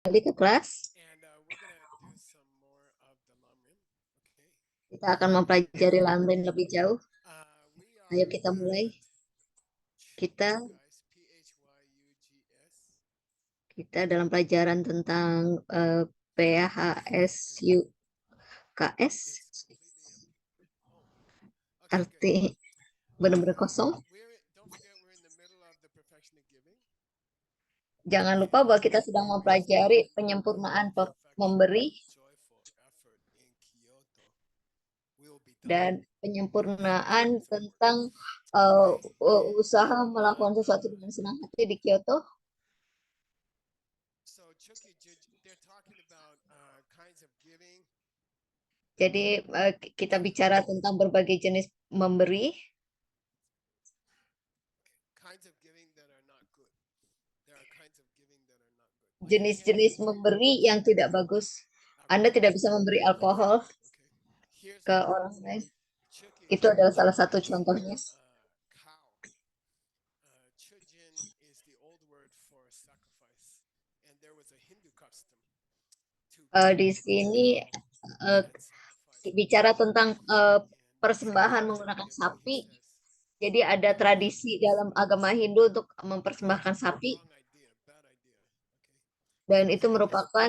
Kembali ke kelas. Kita akan mempelajari lantai lebih jauh. Ayo kita mulai. Kita kita dalam pelajaran tentang PHSUKS. Arti benar-benar kosong. Jangan lupa bahwa kita sedang mempelajari penyempurnaan memberi dan penyempurnaan tentang usaha melakukan sesuatu dengan senang hati di Kyoto. Jadi kita bicara tentang berbagai jenis memberi. Jenis-jenis memberi yang tidak bagus. Anda tidak bisa memberi alkohol ke orang lain. Itu adalah salah satu contohnya. Di sini bicara tentang persembahan menggunakan sapi. Jadi ada tradisi dalam agama Hindu untuk mempersembahkan sapi. Dan itu merupakan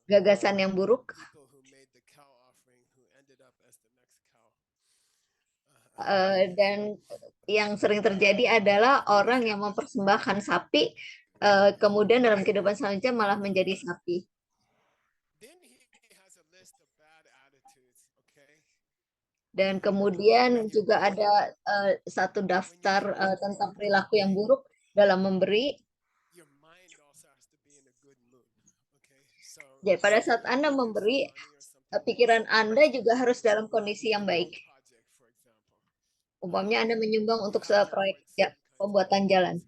gagasan yang buruk. Dan yang sering terjadi adalah orang yang mempersembahkan sapi, kemudian dalam kehidupan selanjutnya malah menjadi sapi. Dan kemudian juga ada satu daftar tentang perilaku yang buruk dalam memberi. Jadi pada saat Anda memberi, pikiran Anda juga harus dalam kondisi yang baik. Umpamanya Anda menyumbang untuk proyek pembuatan jalan.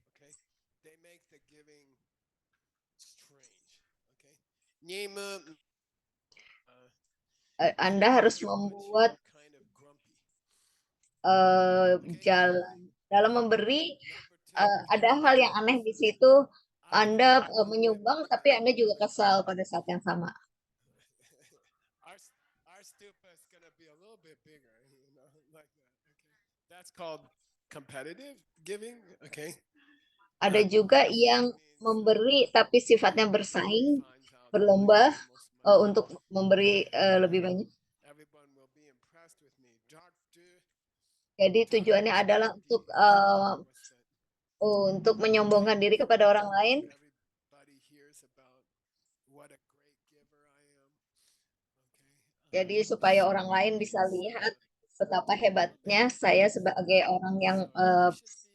Anda harus membuat jalan. Dalam memberi, ada hal yang aneh di situ. Anda menyumbang, tapi Anda juga kesal pada saat yang sama. Ada juga yang memberi tapi sifatnya bersaing, berlomba untuk memberi lebih banyak. Jadi tujuannya adalah untuk menyombongkan diri kepada orang lain. Jadi supaya orang lain bisa lihat betapa hebatnya saya sebagai orang yang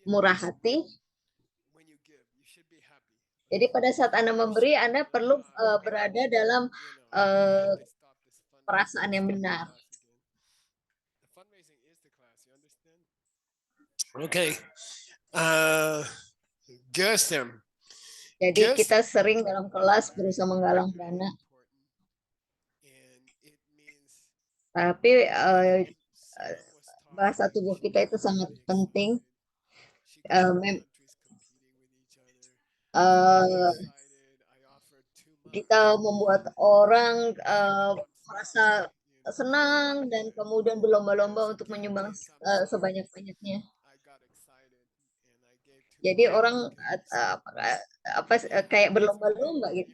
murah hati. Jadi pada saat Anda memberi, Anda perlu berada dalam perasaan yang benar. Okay. Gersten. Jadi kita sering dalam kelas berusaha menggalang dana. Tapi bahasa tubuh kita itu sangat penting. Kita membuat orang merasa senang dan kemudian berlomba-lomba untuk menyumbang sebanyak-banyaknya. Jadi orang kayak berlomba-lomba gitu.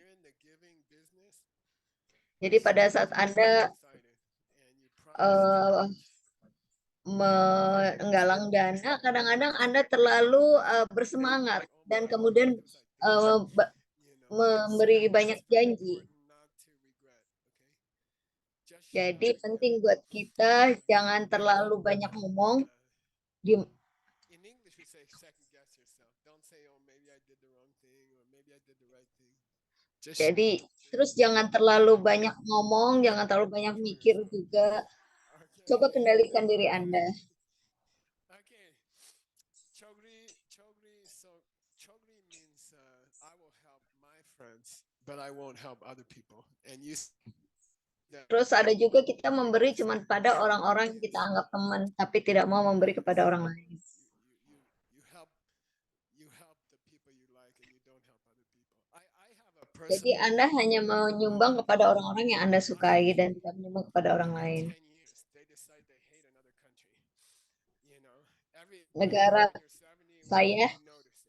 Jadi pada saat Anda menggalang dana, kadang-kadang Anda terlalu bersemangat dan kemudian memberi banyak janji. Jadi penting buat kita jangan terlalu banyak ngomong. Jadi terus jangan terlalu banyak ngomong, jangan terlalu banyak mikir juga. Coba kendalikan diri Anda. Terus ada juga kita memberi cuma pada orang-orang yang kita anggap teman, tapi tidak mau memberi kepada orang lain. Jadi Anda hanya menyumbang kepada orang-orang yang Anda sukai dan tidak menyumbang kepada orang lain. Negara saya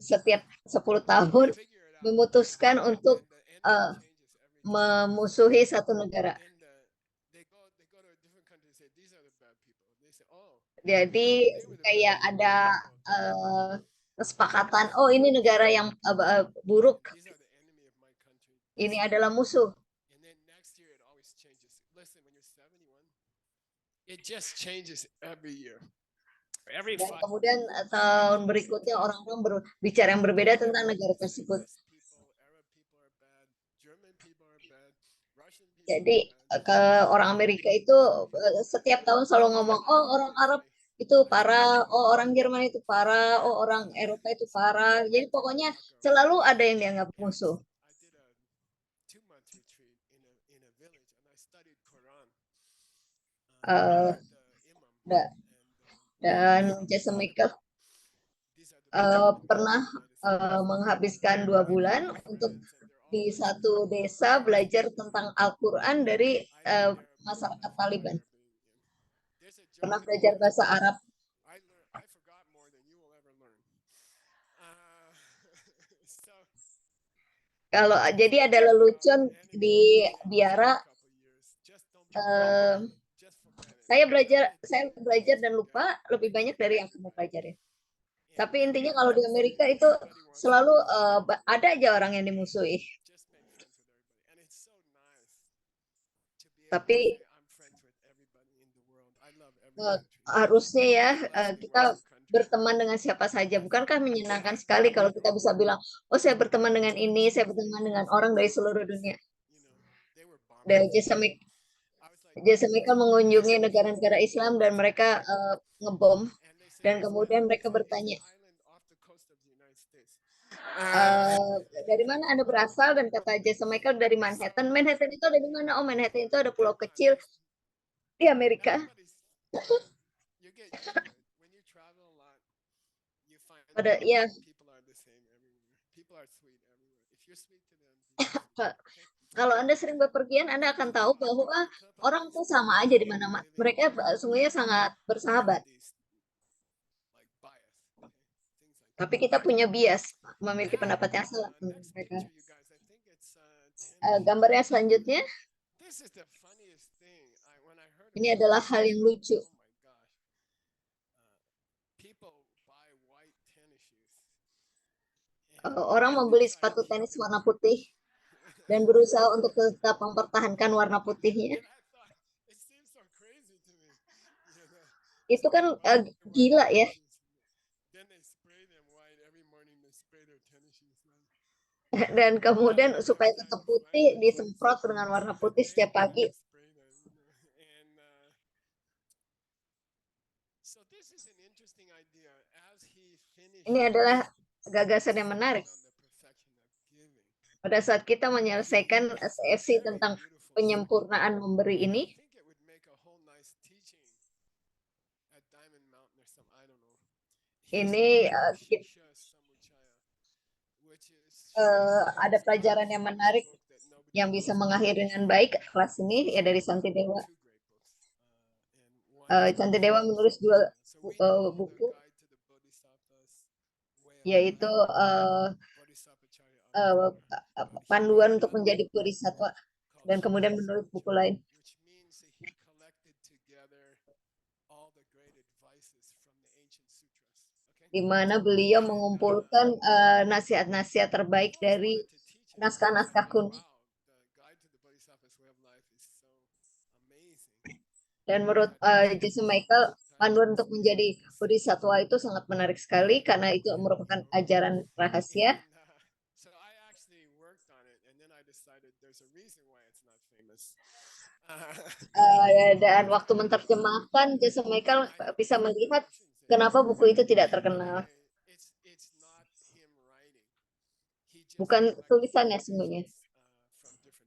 setiap 10 tahun memutuskan untuk eh, memusuhi satu negara. Jadi kayak ada eh, kesepakatan, oh ini negara yang buruk, ini adalah musuh. It just changes every year. Every Dan 5 kemudian tahun berikutnya orang-orang berbicara yang berbeda tentang negara tersebut. Jadi ke orang Amerika itu setiap tahun selalu ngomong, oh orang Arab itu parah, oh orang Jerman itu parah, oh orang Eropa itu parah. Jadi pokoknya selalu ada yang dianggap musuh. Eh, da- dan Jason Michael pernah menghabiskan 2 bulan untuk di satu desa belajar tentang Al-Quran dari masyarakat Taliban. Pernah belajar bahasa Arab. Kalau jadi ada lelucon di biara, eh, saya belajar dan lupa lebih banyak dari yang kamu pelajarin. Tapi intinya kalau di Amerika itu selalu ada aja orang yang dimusuhi. Tapi harusnya ya kita berteman dengan siapa saja. Bukankah menyenangkan sekali kalau kita bisa bilang, oh saya berteman dengan ini, saya berteman dengan orang dari seluruh dunia. Dan Jesse Michael mengunjungi negara-negara Islam dan mereka ngebom. Dan kemudian mereka bertanya, "Eh, dari mana Anda berasal?" Dan kata Jesse Michael dari Manhattan. Manhattan itu ada di mana? Oh, Manhattan itu ada pulau kecil di Amerika. Pada ya, kalau Anda sering bepergian, Anda akan tahu bahwa orang itu sama aja di mana. Mereka sungguhnya sangat bersahabat. Tapi kita punya bias, memiliki pendapat yang salah tentang mereka. Gambarnya selanjutnya, ini adalah hal yang lucu. Orang membeli sepatu tenis warna putih dan berusaha untuk tetap mempertahankan warna putihnya. Itu kan gila ya. Dan kemudian supaya tetap putih disemprot dengan warna putih setiap pagi. Ini adalah gagasan yang menarik. Pada saat kita menyelesaikan sesi tentang penyempurnaan memberi ini, ada pelajaran yang menarik yang bisa mengakhiri dengan baik kelas ini ya dari Santi Dewa. Santi Dewa menulis 2 buku, yaitu panduan untuk menjadi bodhisattva dan kemudian menulis buku lain di mana beliau mengumpulkan nasihat-nasihat terbaik dari naskah-naskah kuno. Dan menurut Jason Michael, panduan untuk menjadi bodhisattva itu sangat menarik sekali karena itu merupakan ajaran rahasia. Dan waktu menerjemahkan, Jason Michael bisa melihat kenapa buku itu tidak terkenal. Bukan tulisannya sebenarnya.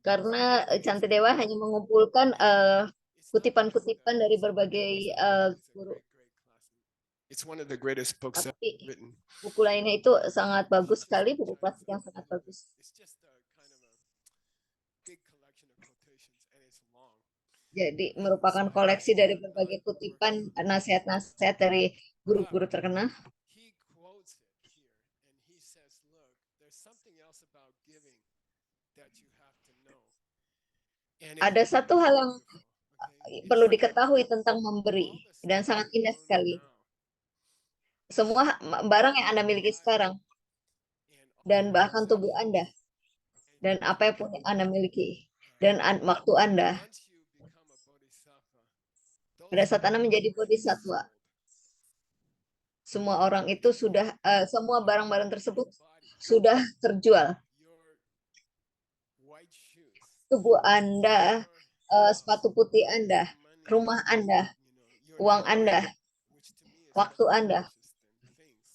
Karena Canti Dewa hanya mengumpulkan kutipan-kutipan dari berbagai guru. Tapi buku lainnya itu sangat bagus sekali, buku klasik yang sangat bagus. Jadi merupakan koleksi dari berbagai kutipan nasihat-nasihat dari guru-guru terkenal. He quotes it here and he says, look, there's something else about giving that you have to know. And it's Ada satu hal yang beautiful, okay? perlu It's diketahui tentang memberi all the dan stuff sangat you indah own sekali. now Semua barang yang Anda miliki sekarang and all dan the bahkan tubuh possessions Anda and dan apa yang pun Anda miliki dan waktu Anda once you become a bodhisattva, pada those saat Anda menjadi are already bodhisattva, sold. semua orang itu sudah semua barang-barang tersebut Your body, sudah terjual. your white shoes, Tubuh Anda, your house, sepatu putih Anda, your money, rumah Anda, your uang time, Anda, which to me is waktu more Anda. precious than things.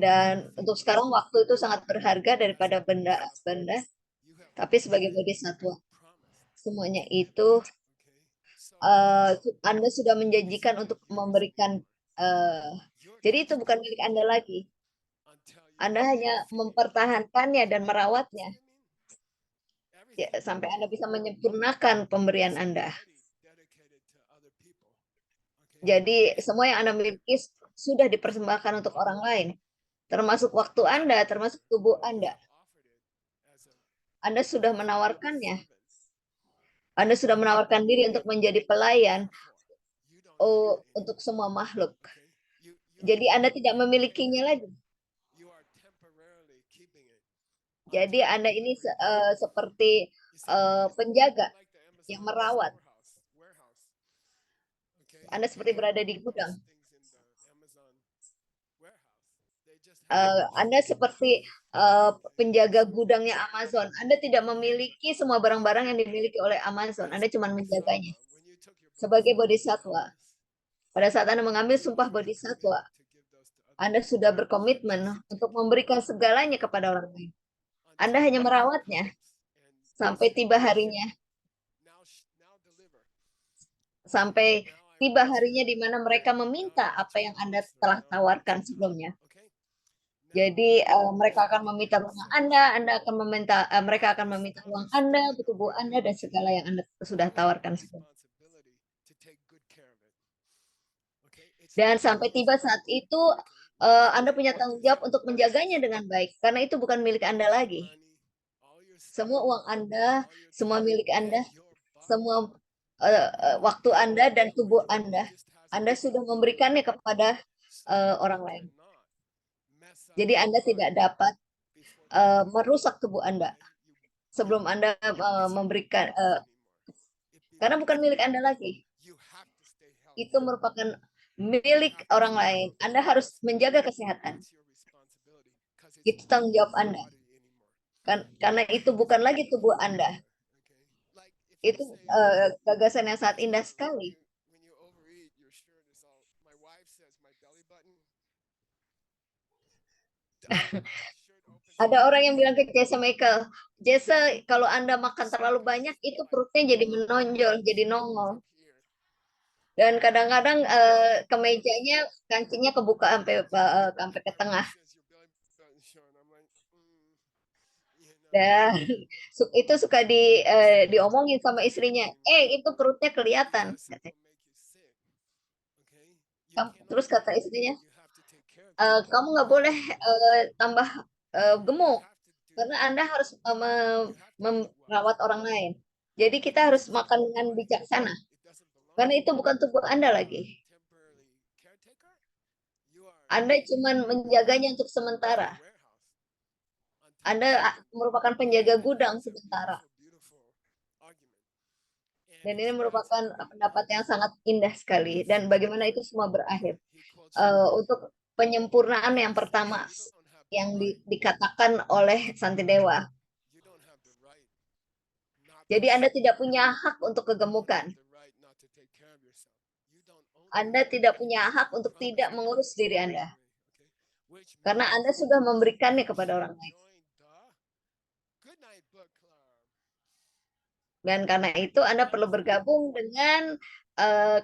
Dan untuk sekarang waktu itu sangat berharga daripada benda-benda. You have Tapi all sebagai been bodhisattva, promised. semuanya itu Okay, so Anda sudah menjanjikan untuk memberikan. you're Jadi itu bukan connected milik to Anda it lagi. until you Anda hanya finish it. mempertahankannya dan See merawatnya what I mean? ya, Everything sampai you Anda own bisa menyempurnakan pemberian is Anda. already dedicated to other people. Okay, Jadi semua yang Anda miliki sudah dipersembahkan untuk orang lain, termasuk waktu Anda, termasuk tubuh you Anda. have offered it as a Anda sudah menawarkannya. servant. Anda sudah menawarkan diri untuk menjadi pelayan You don't have it untuk semua makhluk. okay? You Jadi Anda tidak take memilikinya it. lagi. You are temporarily keeping it. Jadi Anda ini seperti penjaga Like the Amazon yang merawat. warehouse. Okay? Anda You seperti can't berada di put those gudang. things in the Amazon warehouse. They just have Anda seperti penjaga gudangnya Amazon. Anda tidak memiliki semua barang-barang yang dimiliki oleh Amazon. Anda cuma menjaganya. when you took your Sebagai bodhisattva, pada saat Anda mengambil sumpah bodhisattva, to give those to other Anda sudah berkomitmen untuk memberikan segalanya kepada orang lain. Anda hanya merawatnya sampai tiba harinya, now deliver. sampai Now I tiba want harinya you di mana mereka meminta apa yang Anda telah tawarkan sebelumnya. okay? Jadi mereka akan meminta rumah Anda akan meminta, mereka akan meminta uang Anda, tubuh Anda, dan segala yang Anda sudah tawarkan sebelumnya. Responsibility to take good care of it. Okay? It's Dan not sampai yours. tiba saat itu Anda punya tanggung jawab untuk menjaganya dengan baik, karena itu bukan milik Anda lagi. Money, all your stuff, Semua uang Anda, all your semua time, milik Anda, and your body. semua waktu Anda dan tubuh Anda, Just has Anda sudah memberikannya kepada so orang you lain. cannot mess up Jadi Anda your tidak body dapat before the merusak tubuh Anda sebelum Anda memberikan, karena bukan milik Anda lagi. you have to stay healthy. Itu merupakan milik orang lain. Anda harus menjaga kesehatan. It's your responsibility because it's Itu tanggung jawab Anda. body anymore. Karena itu bukan lagi tubuh Anda. Okay? Like if Itu you say gagasan yang sangat indah sekali. when you overeat, your shirt is all. My wife says my belly button. Shirt opens Ada orang yang bilang ke Jesse Michael, Jesse, kalau Anda makan terlalu banyak, itu perutnya jadi menonjol, jadi nongol. here. Dan kadang-kadang kemejanya, kancingnya kebuka sampai ke tengah. Says your belly button showing. I'm like, you know. Dan itu suka diomongin sama istrinya, itu perutnya kelihatan. Yes, it will make you sick. Okay? You Terus cannot. kata istrinya, You have to take care of yourself. kamu nggak boleh tambah gemuk, You have to do karena Anda harus you have to do it merawat well. orang lain. Jadi kita harus makan dengan bijaksana, It doesn't belong karena to itu bukan tubuh Anda lagi. temporarily caretaker. You are Anda cuma menjaganya untuk sementara. warehouse until Anda merupakan penjaga gudang sementara. beautiful argument. Dan ini merupakan pendapat yang sangat indah sekali. Dan bagaimana itu semua berakhir. Untuk penyempurnaan yang pertama yang dikatakan oleh Santidewa. You don't have the right not Jadi Anda tidak punya hak untuk kegemukan. the right not to take care of yourself. You don't own Anda tidak punya hak untuk tidak mengurus diri Anda. which Karena Anda sudah memberikannya kepada orang lain. join the Good Night Book Club. Dan karena itu Anda perlu bergabung dengan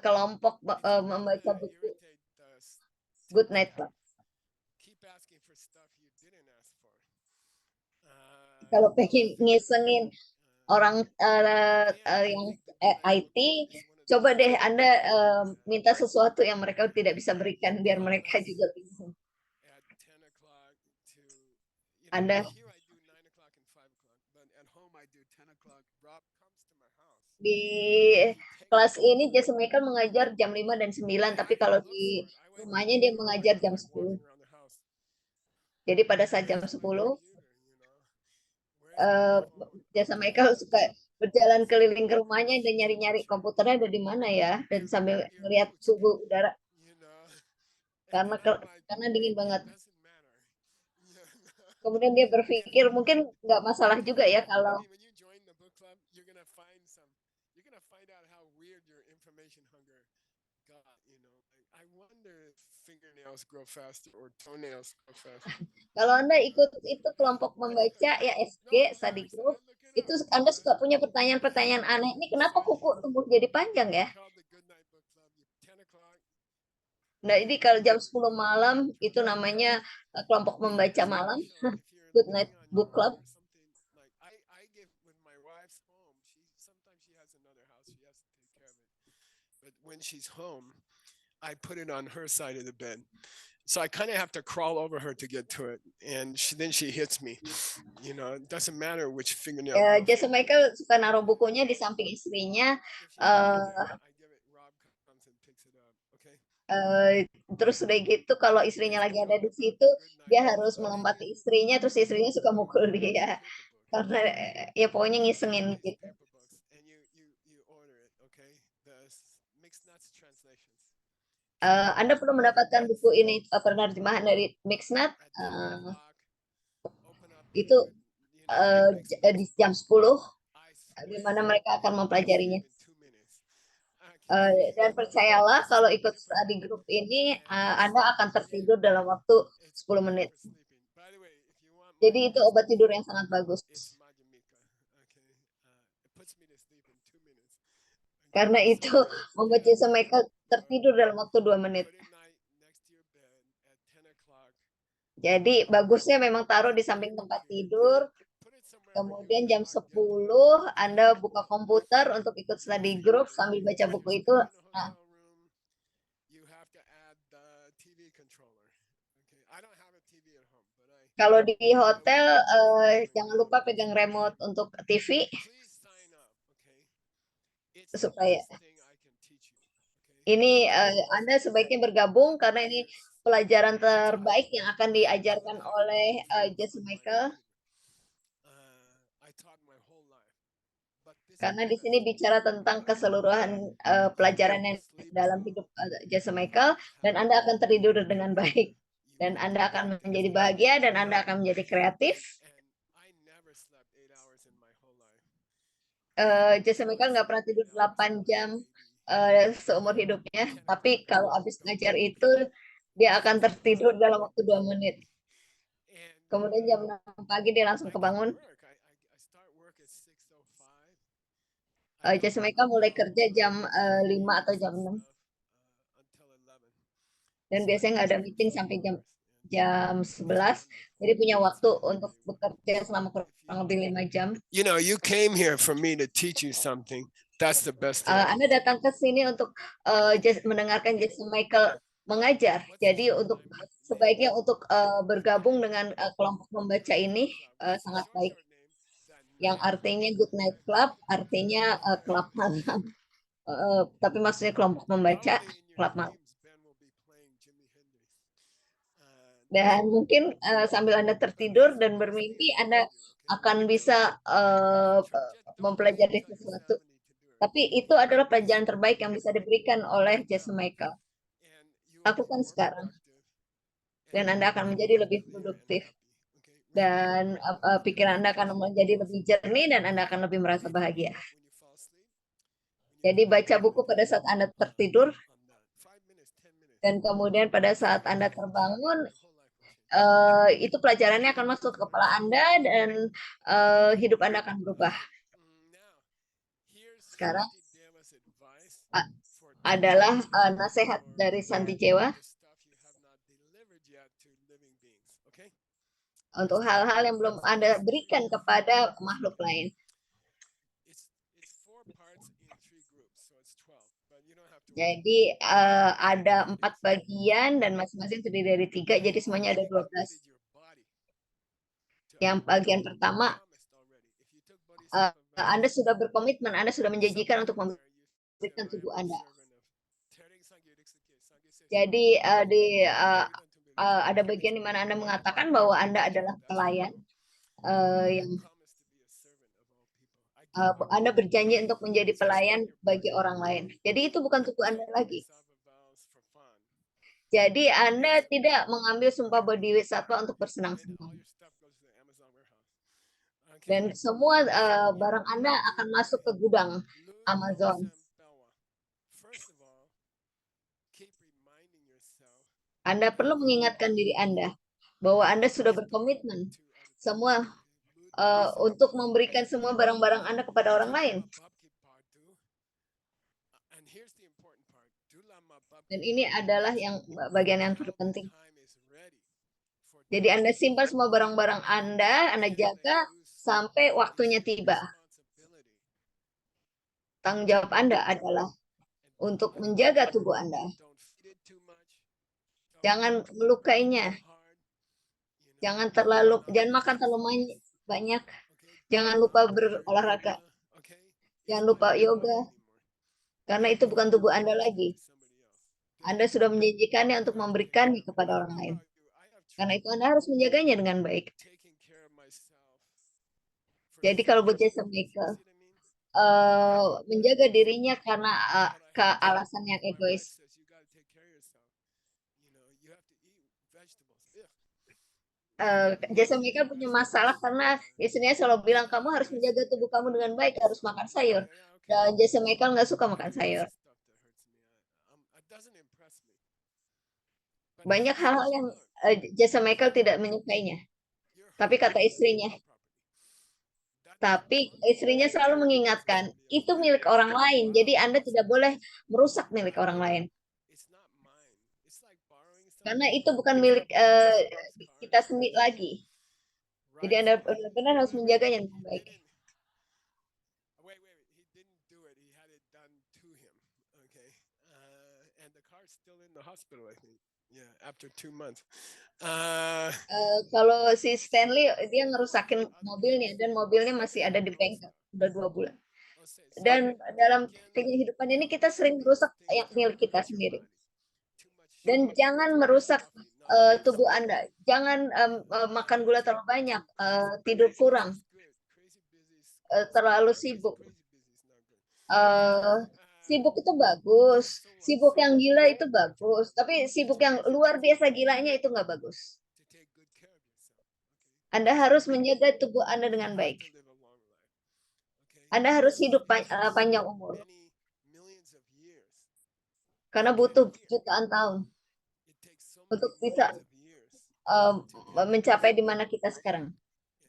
kelompok membaca buku Irritate the Good Night Club. keep asking for stuff you didn't ask for. Kalau pengen ngisengin orang yang IT, coba deh Anda minta sesuatu yang mereka tidak bisa berikan biar mereka juga bingung. at 10 o'clock to, Anda here I do 9 o'clock and 5 o'clock, but at home I do 10 o'clock. Rob comes to my house. di He takes kelas me, ini Jason Michael mengajar jam 5 dan 9, and tapi I can kalau look di for it. I went rumahnya dia mengajar literally jam like 10. walking around the house. Jadi pada saat jam Where's my 10, computer? Where's my eh, phone? Jason Michael suka berjalan keliling ke rumahnya dan nyari-nyari komputernya ada di mana ya, dan sambil melihat Irkutsk, suhu udara you know. karena And I'm like, karena dingin banget. it doesn't matter. Kemudian dia And berpikir mungkin nggak masalah juga ya kalau when you join the book club, you're gonna find out how weird your information hunger got. Like, I wonder if fingernails grow faster or toenails grow faster. kalau Anda ikut itu kelompok membaca ya No, SG I'm study serious. group, I look it itu up. Anda suka punya pertanyaan-pertanyaan aneh. Ini kenapa kuku tumbuh jadi panjang ya? It's called the Good Night Book Club. 10 o'clock. Nah, ini kalau jam 10 malam itu namanya kelompok membaca It's malam, special if you're Good Night living on Book your Club. own or something. Like I give when my wife's home. Sometimes she has another house. She has to take care of it. But when she's home, I put it on her side of the bed. So I kind of have to crawl over her to get to it, and then she hits me. It doesn't matter which fingernail grows. Jason Michael suka naruh bukunya di samping istrinya. If she doesn't get eh it, I give it. Rob comes and picks it up. Okay. Terus udah gitu kalau istrinya It's a lagi ada joke di about situ, the Good Night dia Book harus Club. melompati istrinya, terus istrinya suka mukul You dia paper book. karena ya pokoknya ngisengin She likes gitu. paper books, and you order it. Okay. The mixed nuts translations. Anda perlu mendapatkan buku ini penerjemahan dari Mixnat. At 10 o'clock, open up the Itu good, mixed di nuts jam book. 10, I di swear, mana mereka akan I mempelajarinya. sleep in 2 minutes. Okay. Dan percayalah kalau ikut study group ini, Anda akan tertidur dalam waktu 10 It's menit. great for sleeping. By the way, if you want my Jadi itu obat business, tidur yang sangat bagus. it's Majamika. Okay. It puts me to sleep in 2 minutes. Karena Okay. itu membuat Jason Michael tertidur dalam waktu 2 menit. Put it night next to your bed at 10 o'clock. Jadi bagusnya memang taruh di samping tempat tidur. Put it somewhere where you Kemudian jam cannot get to 10 it. Anda buka komputer untuk ikut study group sambil baca If buku you're itu. staying in a Nah, hotel room, you have to add the TV controller. Okay. I don't have a TV at home, but kalau di hotel jangan lupa pegang remote untuk TV please sign up. Okay. It's the supaya best thing I can teach you. Okay. ini Anda sebaiknya bergabung karena ini pelajaran terbaik yang akan diajarkan oleh Jason Michael. I taught my whole life. But this is Karena the di best sini thing. bicara tentang keseluruhan pelajaran yang dalam hidup Jason Michael, dan Anda akan tertidur dengan baik, dan Anda akan menjadi bahagia, dan Anda akan menjadi kreatif. And I never slept 8 hours in my whole life. Jason Michael nggak pernah tidur 8 jam seumur hidupnya, tapi kalau habis ngajar itu dia akan tertidur dalam waktu 2 menit. And Kemudian jam 6 pagi dia langsung I get kebangun. work. I start work at 6:05. Jason Michael mulai kerja jam 5 atau jam 6, Until 11. dan biasanya nggak ada meeting sampai jam 11. Jadi punya waktu untuk bekerja selama kurang lebih 5 jam. You came here for me to teach you something. That's the best thing. Anda datang ke sini untuk mendengarkan Jason Michael mengajar. Jadi sebaiknya untuk bergabung dengan kelompok membaca ini sangat baik. Yang artinya Good Night Club, artinya klub malam. Tapi maksudnya kelompok membaca, klub malam. Dan mungkin sambil Anda tertidur dan bermimpi, Anda akan bisa mempelajari sesuatu. Tapi itu adalah pelajaran terbaik yang bisa diberikan oleh Jason Michael. Lakukan sekarang. Dan Anda akan menjadi lebih produktif. Dan pikiran Anda akan menjadi lebih jernih, dan Anda akan lebih merasa bahagia. Jadi baca buku pada saat Anda tertidur, dan kemudian pada saat Anda terbangun, itu pelajarannya akan masuk ke kepala Anda, dan hidup Anda akan berubah. Sekarang adalah nasihat dari Santi Jewa untuk hal-hal yang belum Anda berikan kepada makhluk lain. Jadi ada 4 bagian dan masing-masing terdiri dari 3, jadi semuanya ada 12. Yang bagian pertama, Anda sudah berkomitmen, Anda sudah menjanjikan untuk memberikan tubuh Anda. Jadi ada bagian di mana Anda mengatakan bahwa Anda adalah pelayan yang Anda berjanji untuk menjadi pelayan bagi orang lain. Jadi itu bukan tubuh Anda lagi. Jadi Anda tidak mengambil sumpah bodhisattva untuk bersenang-senang. Dan semua barang Anda akan masuk ke gudang Amazon. Anda perlu mengingatkan diri Anda bahwa Anda sudah berkomitmen semua untuk memberikan semua barang-barang Anda kepada orang lain. Dan ini adalah bagian yang terpenting. Jadi Anda simpan semua barang-barang Anda jaga sampai waktunya tiba. Tanggung jawab Anda adalah untuk menjaga tubuh Anda. Jangan melukainya. Jangan makan terlalu banyak. Jangan lupa berolahraga. Jangan lupa yoga. Karena itu bukan tubuh Anda lagi. Anda sudah menjanjikannya untuk memberikannya kepada orang lain. Karena itu Anda harus menjaganya dengan baik. Jadi kalau buat Jason Michael, menjaga dirinya karena ke alasan yang egois. Jason Michael punya masalah karena istrinya selalu bilang kamu harus menjaga tubuh kamu dengan baik, harus makan sayur. Dan Jason Michael nggak suka makan sayur. Banyak hal-hal yang Jason Michael tidak menyukainya. Tapi kata istrinya, selalu mengingatkan, itu milik orang lain. Jadi Anda tidak boleh merusak milik orang lain. Karena itu bukan milik kita sendiri lagi. Jadi Anda benar-benar harus menjaganya dengan baik. Kalau si Stanley dia ngerusakin mobilnya dan mobilnya masih ada di bengkel udah 2 bulan. Dan dalam kehidupan ini kita sering merusak yang milik kita sendiri. Dan jangan merusak tubuh Anda. Jangan makan gula terlalu banyak, tidur kurang, terlalu sibuk. Sibuk itu bagus, sibuk yang gila itu bagus, tapi sibuk yang luar biasa gilanya itu nggak bagus. Anda harus menjaga tubuh Anda dengan baik. Anda harus hidup panjang umur. Karena butuh jutaan tahun untuk bisa mencapai di mana kita sekarang.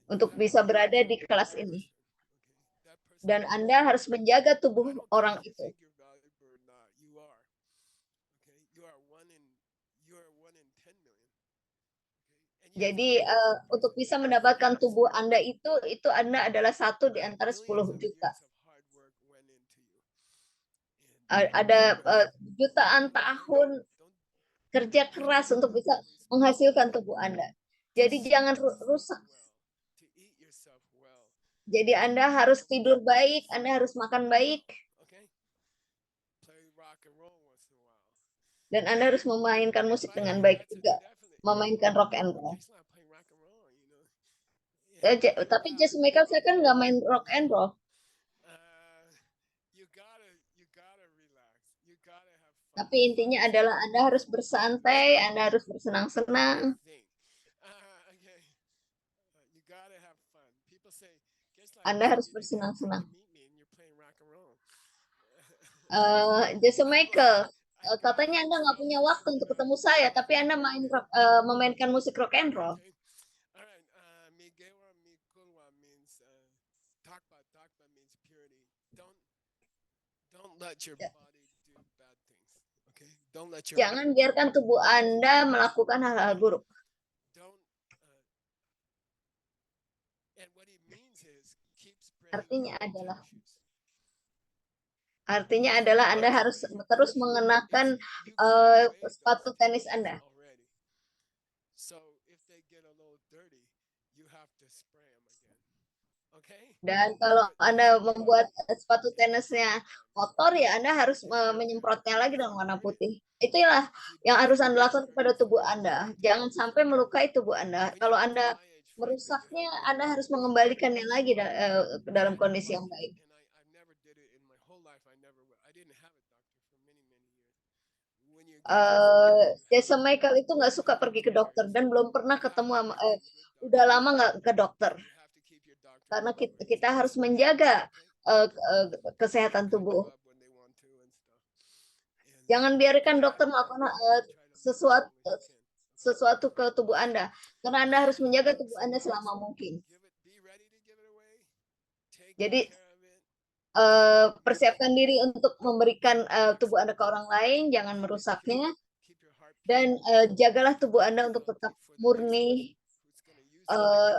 Untuk bisa berada di kelas ini. Dan Anda harus menjaga tubuh orang itu. Jadi untuk bisa mendapatkan tubuh Anda itu Anda adalah 1 di antara 10 juta. Ada jutaan tahun kerja keras untuk bisa menghasilkan tubuh Anda. Jadi jangan rusak. Jadi Anda harus tidur baik, Anda harus makan baik. Dan Anda harus memainkan musik dengan baik juga. Memainkan rock and roll. Tapi Jason Michael saya kan nggak main rock and roll. Tapi intinya adalah Anda harus bersantai, Anda harus bersenang-senang. Anda harus bersenang-senang. Jason Michael, katanya Anda nggak punya waktu untuk ketemu saya, tapi Anda memainkan musik rock and roll. Jangan biarkan tubuh Anda melakukan hal-hal buruk. Artinya adalah Artinya adalah Anda harus terus mengenakan sepatu tenis Anda. already. So if they get a little dirty, you have to spray them again. Okay? Dan kalau But Anda this is membuat sepatu all tenisnya the time. kotor, ya Anda harus menyemprotnya lagi dengan warna putih. Itulah yang harus Anda lakukan kepada tubuh Anda. Jangan sampai melukai tubuh Anda. Kalau Anda merusaknya, Anda harus mengembalikannya lagi dalam kondisi yang baik. And I never did it in my whole life. I didn't have a doctor for many years. When you get Jason Michael itu nggak suka pergi ke dokter dan belum pernah ketemu sama, udah lama nggak ke dokter you have to keep your doctor karena kita harus menjaga kesehatan tubuh. when they want to and stuff. And Jangan biarkan dokter melakukan try to sesuatu when you can. sesuatu ke tubuh Anda, karena Anda harus menjaga tubuh Anda selama mungkin. Be ready to give it away. Take Jadi care of it. persiapkan diri untuk memberikan tubuh Anda ke orang lain, jangan merusaknya, Keep your heart dan jagalah tubuh Anda untuk tetap murni. who's going to use it. eh,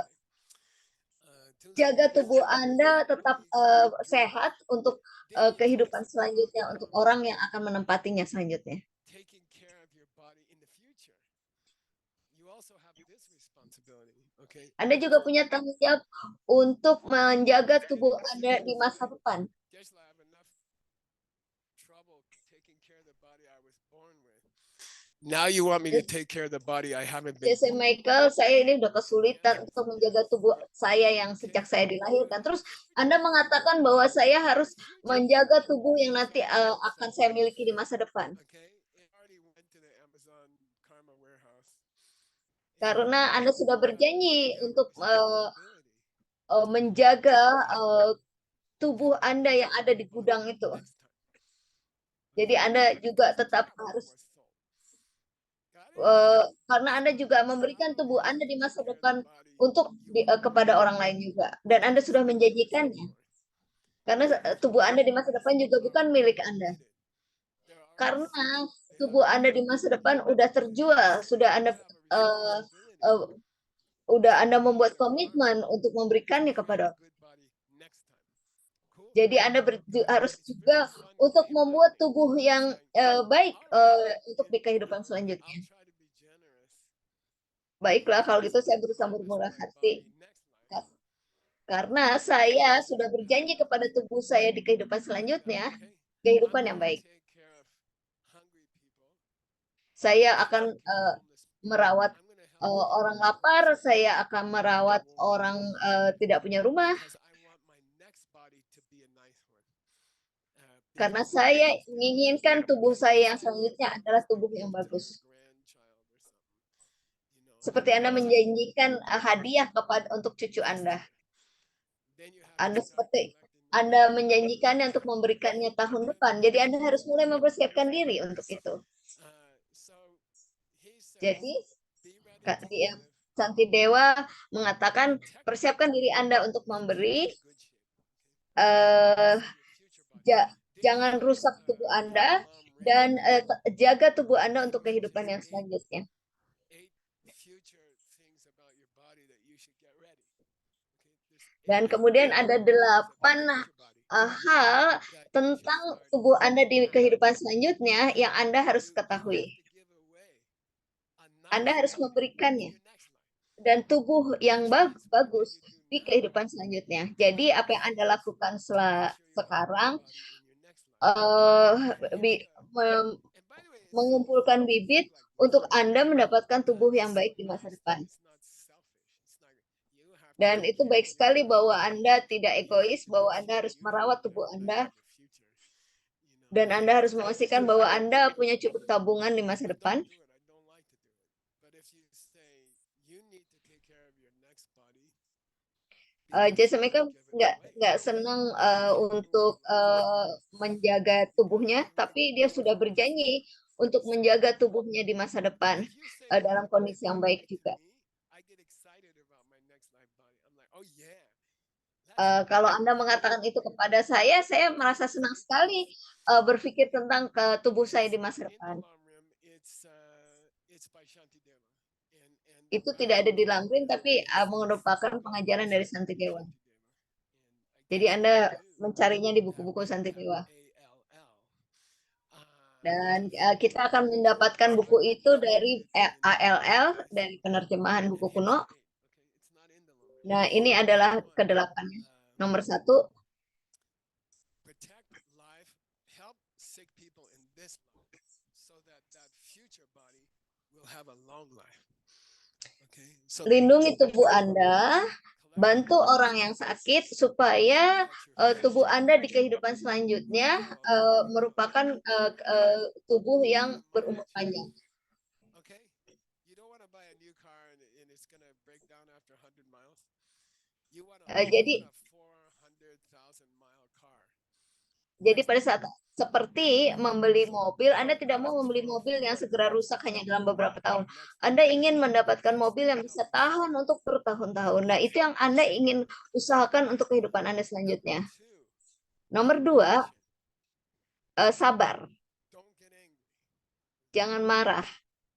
Jaga tubuh Anda tetap sehat untuk kehidupan selanjutnya, untuk orang yang akan menempatinya selanjutnya. Taking care of your body in the future. You also have this responsibility, okay? Anda juga punya tanggung jawab untuk menjaga tubuh Anda di masa depan. Guess I have enough trouble taking care of the body I was born with. Now you want me to take care of the body I haven't been. Jason Michael, saya ini udah kesulitan untuk menjaga tubuh saya yang sejak saya dilahirkan. Terus Anda mengatakan bahwa saya harus menjaga tubuh yang nanti akan saya miliki di masa depan. Okay, it already went to the Amazon Karma warehouse. Karena Anda sudah berjanji untuk menjaga tubuh Anda yang ada di gudang itu. Jadi Anda juga tetap harus karena Anda juga memberikan tubuh Anda di masa depan untuk kepada orang lain juga, dan Anda sudah menjanjikannya. Karena tubuh Anda di masa depan juga bukan milik Anda. Karena tubuh Anda di masa depan udah terjual, udah Anda membuat komitmen untuk memberikannya kepada. Jadi Anda harus juga untuk membuat tubuh yang baik untuk di kehidupan selanjutnya. Baiklah, kalau gitu saya berusaha bermurah hati. Karena saya sudah berjanji kepada tubuh saya di kehidupan selanjutnya, kehidupan yang baik. Saya akan merawat orang lapar, saya akan merawat orang tidak punya rumah. Karena saya menginginkan tubuh saya yang selanjutnya adalah tubuh yang bagus. Seperti Anda menjanjikan hadiah untuk cucu Anda. Anda menjanjikannya untuk memberikannya tahun depan. Jadi Anda harus mulai mempersiapkan diri untuk itu. Jadi Santidewa mengatakan persiapkan diri Anda untuk memberi. Jangan rusak tubuh Anda dan jaga tubuh Anda untuk kehidupan yang selanjutnya. Dan kemudian ada 8 hal tentang tubuh Anda di kehidupan selanjutnya yang Anda harus ketahui. Anda harus memberikannya. Dan tubuh yang bagus di kehidupan selanjutnya. Jadi apa yang Anda lakukan sekarang, mengumpulkan bibit untuk Anda mendapatkan tubuh yang baik di masa depan. Dan itu baik sekali bahwa Anda tidak egois, bahwa Anda harus merawat tubuh Anda. Dan Anda harus memastikan bahwa Anda punya cukup tabungan di masa depan. Jason Michael nggak senang untuk menjaga tubuhnya, tapi dia sudah berjanji untuk menjaga tubuhnya di masa depan dalam kondisi yang baik juga. Kalau Anda mengatakan itu kepada saya merasa senang sekali berpikir tentang tubuh saya di masa depan. Itu tidak ada di Lamrim, tapi merupakan pengajaran dari Santidewa. Jadi Anda mencarinya di buku-buku Santidewa. Dan kita akan mendapatkan buku itu dari ALL, dari penerjemahan buku kuno. Nah, ini adalah kedelapannya. Nomor 1, protect life, help sick people in this life so that that future body will have a long life. Okay? So lindungi tubuh Anda, bantu orang yang sakit supaya tubuh Anda di kehidupan selanjutnya merupakan tubuh yang berumur panjang. Okay? You don't want to buy a new car and it's going to break down after 100 miles. You want a Jadi 400,000 mile car. Jadi pada saat seperti membeli mobil, Anda tidak mau membeli mobil yang segera rusak hanya dalam beberapa tahun. Anda ingin mendapatkan mobil yang bisa tahan untuk bertahun-tahun. Nah, itu yang Anda ingin usahakan untuk kehidupan Anda selanjutnya. Nomor 2, sabar. Don't get angry. Jangan marah.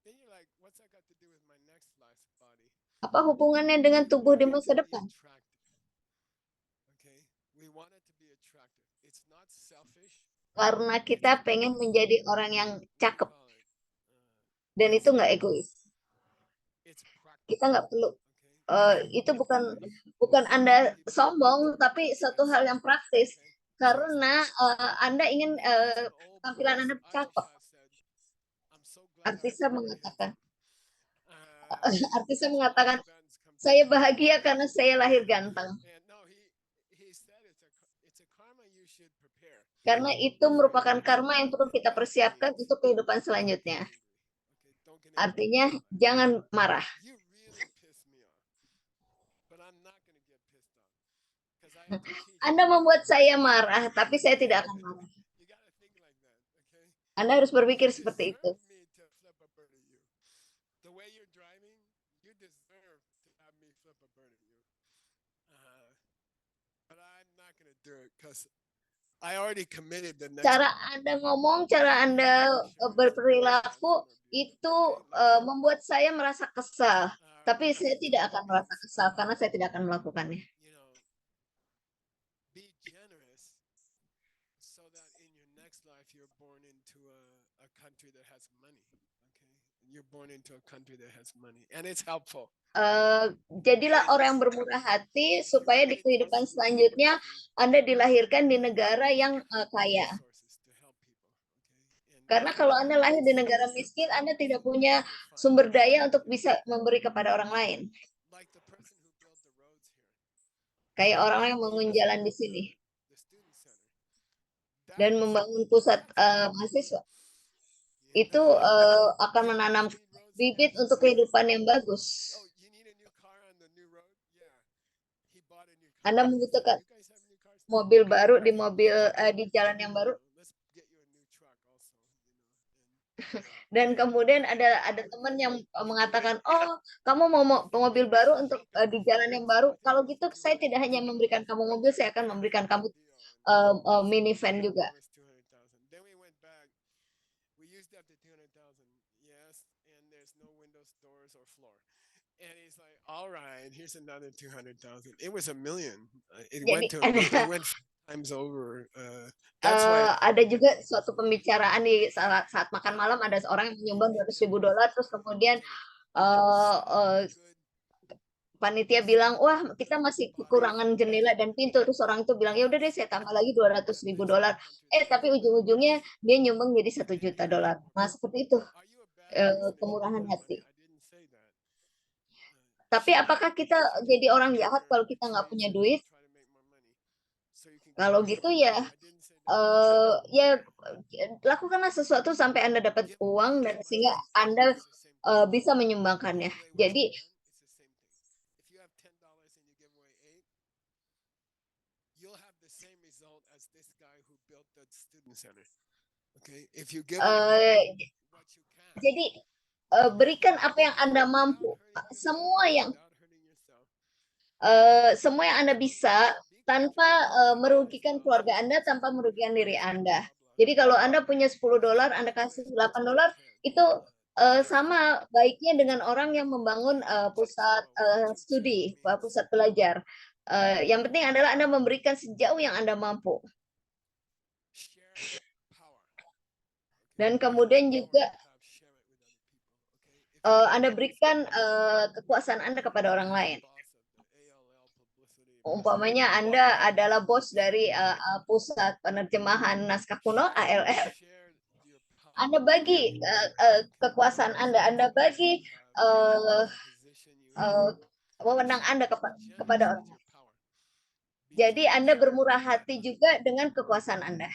Then you're like, what's that got to do with my next life's body? Apa hubungannya dengan tubuh di masa depan? Okay? We want it to be attractive. It's not selfish. Karena kita pengen menjadi orang yang cakep. Dan itu nggak egois. It's practical. Kita nggak perlu. Itu bukan Anda sombong, tapi satu hal yang praktis. Karena Anda ingin tampilan Anda cakep. Artisnya mengatakan, saya bahagia karena saya lahir ganteng. Karena itu merupakan karma yang perlu kita persiapkan untuk kehidupan selanjutnya. Artinya, jangan marah. Anda membuat saya marah, tapi saya tidak akan marah. Anda harus berpikir seperti itu. Cara Anda ngomong, cara Anda berperilaku itu membuat saya merasa kesal. Tapi saya tidak akan merasa kesal karena saya tidak akan melakukannya. Be generous so that in your next life you're born into a country that has money. Okay, you're born into a country that has money, and it's helpful. Jadilah orang yang bermurah hati supaya di kehidupan selanjutnya Anda dilahirkan di negara yang kaya. Karena kalau Anda lahir di negara miskin, Anda tidak punya sumber daya untuk bisa memberi kepada orang lain. Kayak orang yang membangun jalan di sini dan membangun pusat mahasiswa. Itu akan menanam bibit untuk kehidupan yang bagus. Anda membutuhkan mobil baru di jalan yang baru. Dan kemudian ada teman yang mengatakan, oh kamu mau mobil baru untuk di jalan yang baru. Kalau gitu saya tidak hanya memberikan kamu mobil, saya akan memberikan kamu minivan juga. And he's like, all right, here's another 200,000. It was $1 million. It went 5 times over. Ada juga suatu pembicaraan di saat makan malam, ada seorang yang menyumbang $200,000, terus kemudian panitia bilang, wah kita masih kekurangan jendela dan pintu. Terus orang itu bilang, ya udah deh saya tambah lagi $200,000. Tapi ujung-ujungnya dia nyumbang jadi $1 juta. Nah seperti itu kemurahan hati. Tapi apakah kita jadi orang jahat kalau kita nggak punya duit? Kalau gitu ya, lakukanlah sesuatu sampai Anda dapat uang dan sehingga Anda bisa menyumbangkannya. Jadi jadi berikan apa yang Anda mampu, semua yang Anda bisa, tanpa merugikan keluarga Anda, tanpa merugikan diri Anda. Jadi kalau Anda punya $10, Anda kasih $8, itu sama baiknya dengan orang yang membangun pusat studi, pusat belajar. Yang penting adalah Anda memberikan sejauh yang Anda mampu. Dan kemudian juga Anda berikan kekuasaan Anda kepada orang lain. Umpamanya Anda adalah bos dari pusat penerjemahan naskah kuno ALR. Anda bagi kekuasaan Anda bagi uh, wewenang Anda kepada orang lain. Jadi Anda bermurah hati juga dengan kekuasaan Anda.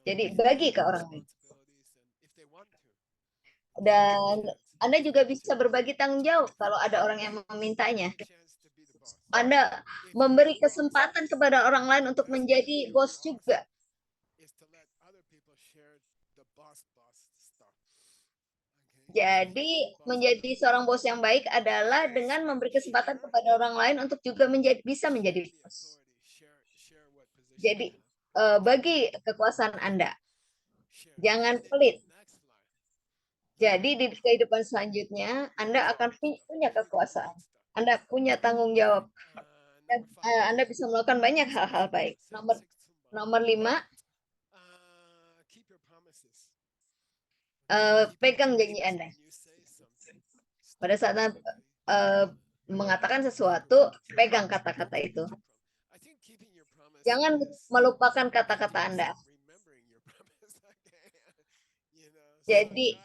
Jadi bagi ke orang lain. Dan Anda juga bisa berbagi tanggung jawab kalau ada orang yang memintanya. Anda memberi kesempatan kepada orang lain untuk menjadi bos juga. Jadi menjadi seorang bos yang baik adalah dengan memberi kesempatan kepada orang lain untuk juga bisa menjadi bos. Jadi bagi kekuasaan Anda. Jangan pelit. Jadi di kehidupan selanjutnya Anda akan punya kekuasaan. Anda punya tanggung jawab. Dan Anda bisa melakukan banyak hal-hal baik. Nomor 5, pegang janji Anda. Pada saat mengatakan sesuatu, pegang kata-kata itu. Jangan melupakan kata-kata Anda. Jadi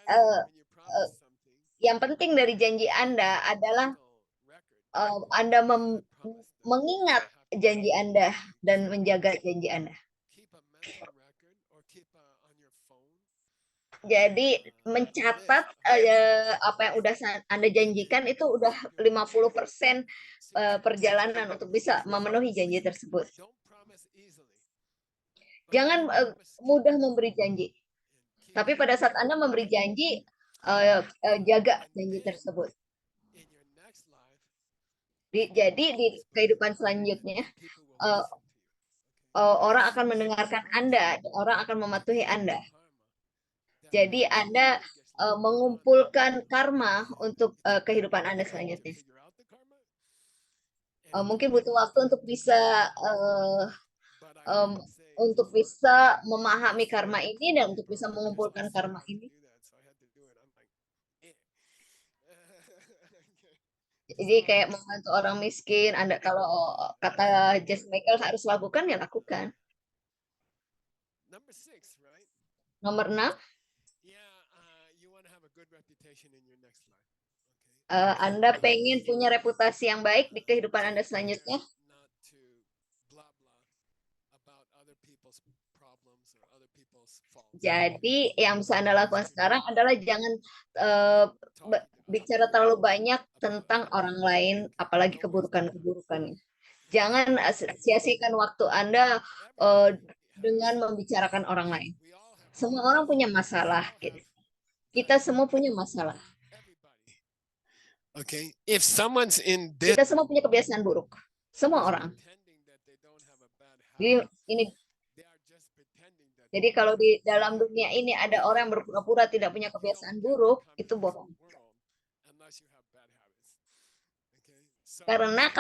yang penting dari janji Anda adalah Anda mengingat janji Anda dan menjaga janji Anda. Jadi mencatat apa yang udah Anda janjikan itu udah 50% perjalanan untuk bisa memenuhi janji tersebut. Jangan mudah memberi janji. Tapi pada saat Anda memberi janji, jaga janji tersebut. Jadi di kehidupan selanjutnya, orang akan mendengarkan Anda, orang akan mematuhi Anda. Jadi Anda mengumpulkan karma untuk kehidupan Anda selanjutnya. Mungkin butuh waktu untuk bisa memahami karma ini dan untuk bisa mengumpulkan karma ini. Jadi kayak membantu orang miskin, Anda kalau kata Jesse Michael harus lakukan, ya lakukan. Nomor 6, Anda pengen punya reputasi yang baik di kehidupan Anda selanjutnya. Jadi yang bisa Anda lakukan sekarang adalah jangan bicara terlalu banyak tentang orang lain, apalagi keburukan-keburukannya. Jangan sia-siakan waktu Anda dengan membicarakan orang lain. Semua orang punya masalah. Gitu. Kita semua punya masalah. Okay, if someone's in this, kita semua punya kebiasaan buruk. Semua orang. Jadi kalau di dalam dunia ini ada orang yang berpura-pura tidak punya kebiasaan buruk, itu bohong. Karena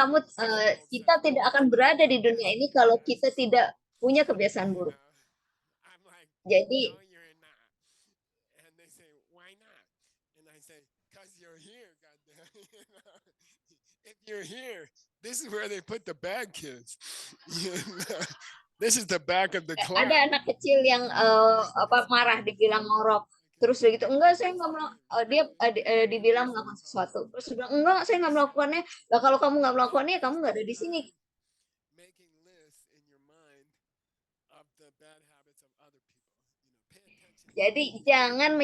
kita tidak akan berada di dunia ini kalau kita tidak punya kebiasaan buruk. Jadi if you're here, this is where they put the bad kids. This is the back of the class. Ada anak kecil yang marah dibilang ngorok. Terus dia gitu, enggak saya nggak melakukan. Dia dibilang melakukan sesuatu. Terus dia bilang, enggak saya nggak melakukannya. Nah, kalau kamu nggak melakukannya, kamu nggak ada di sini. Jadi jangan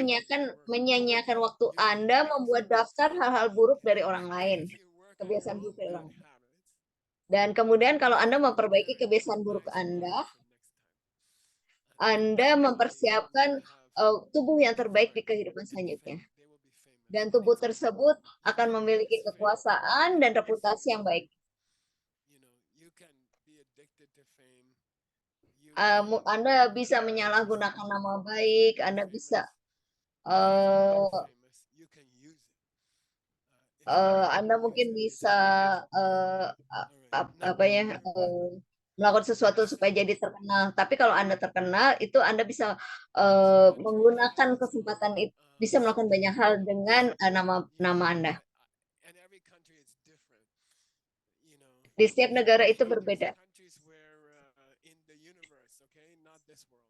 menyanyiakan waktu Anda membuat daftar hal-hal buruk dari orang lain. Kebiasaan buruk dari orang lain. Dan kemudian kalau Anda memperbaiki kebiasaan buruk Anda mempersiapkan tubuh yang terbaik di kehidupan selanjutnya. Dan tubuh tersebut akan memiliki kekuasaan dan reputasi yang baik. Anda bisa menyalahgunakan nama baik, Anda bisa Anda mungkin bisa melakukan sesuatu supaya jadi terkenal. Tapi kalau Anda terkenal, itu Anda bisa menggunakan kesempatan itu, bisa melakukan banyak hal dengan nama Anda. And every country is different, you know. Di setiap negara itu Okay, there's berbeda. countries where in the universe, okay, not this world.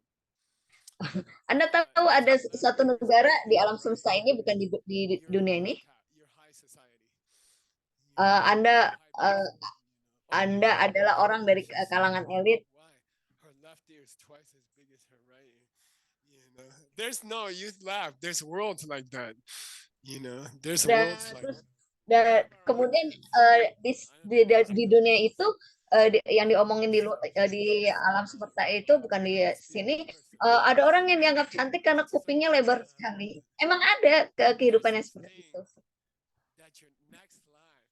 Anda tahu If ada your left satu ear is negara bigger di than alam your right semesta ear, ini, bukan di you're dunia on ini. top, you're high society. You know, Anda you're high eh, person, you know. Oh, Anda adalah orang dari she's kalangan single. elit. Why? Her left ear is twice as big as her right ear. You know, there's no, you laugh. There's worlds like that. You know, there's Dan worlds like terus we have our kemudian opinions. I don't think that's di good. dunia itu yang diomongin di alam semesta itu, bukan di That's the sini. only person. Ada orang yang dianggap cantik karena kupingnya lebar sekali. Emang ada kehidupan yang Just seperti think itu. that your next life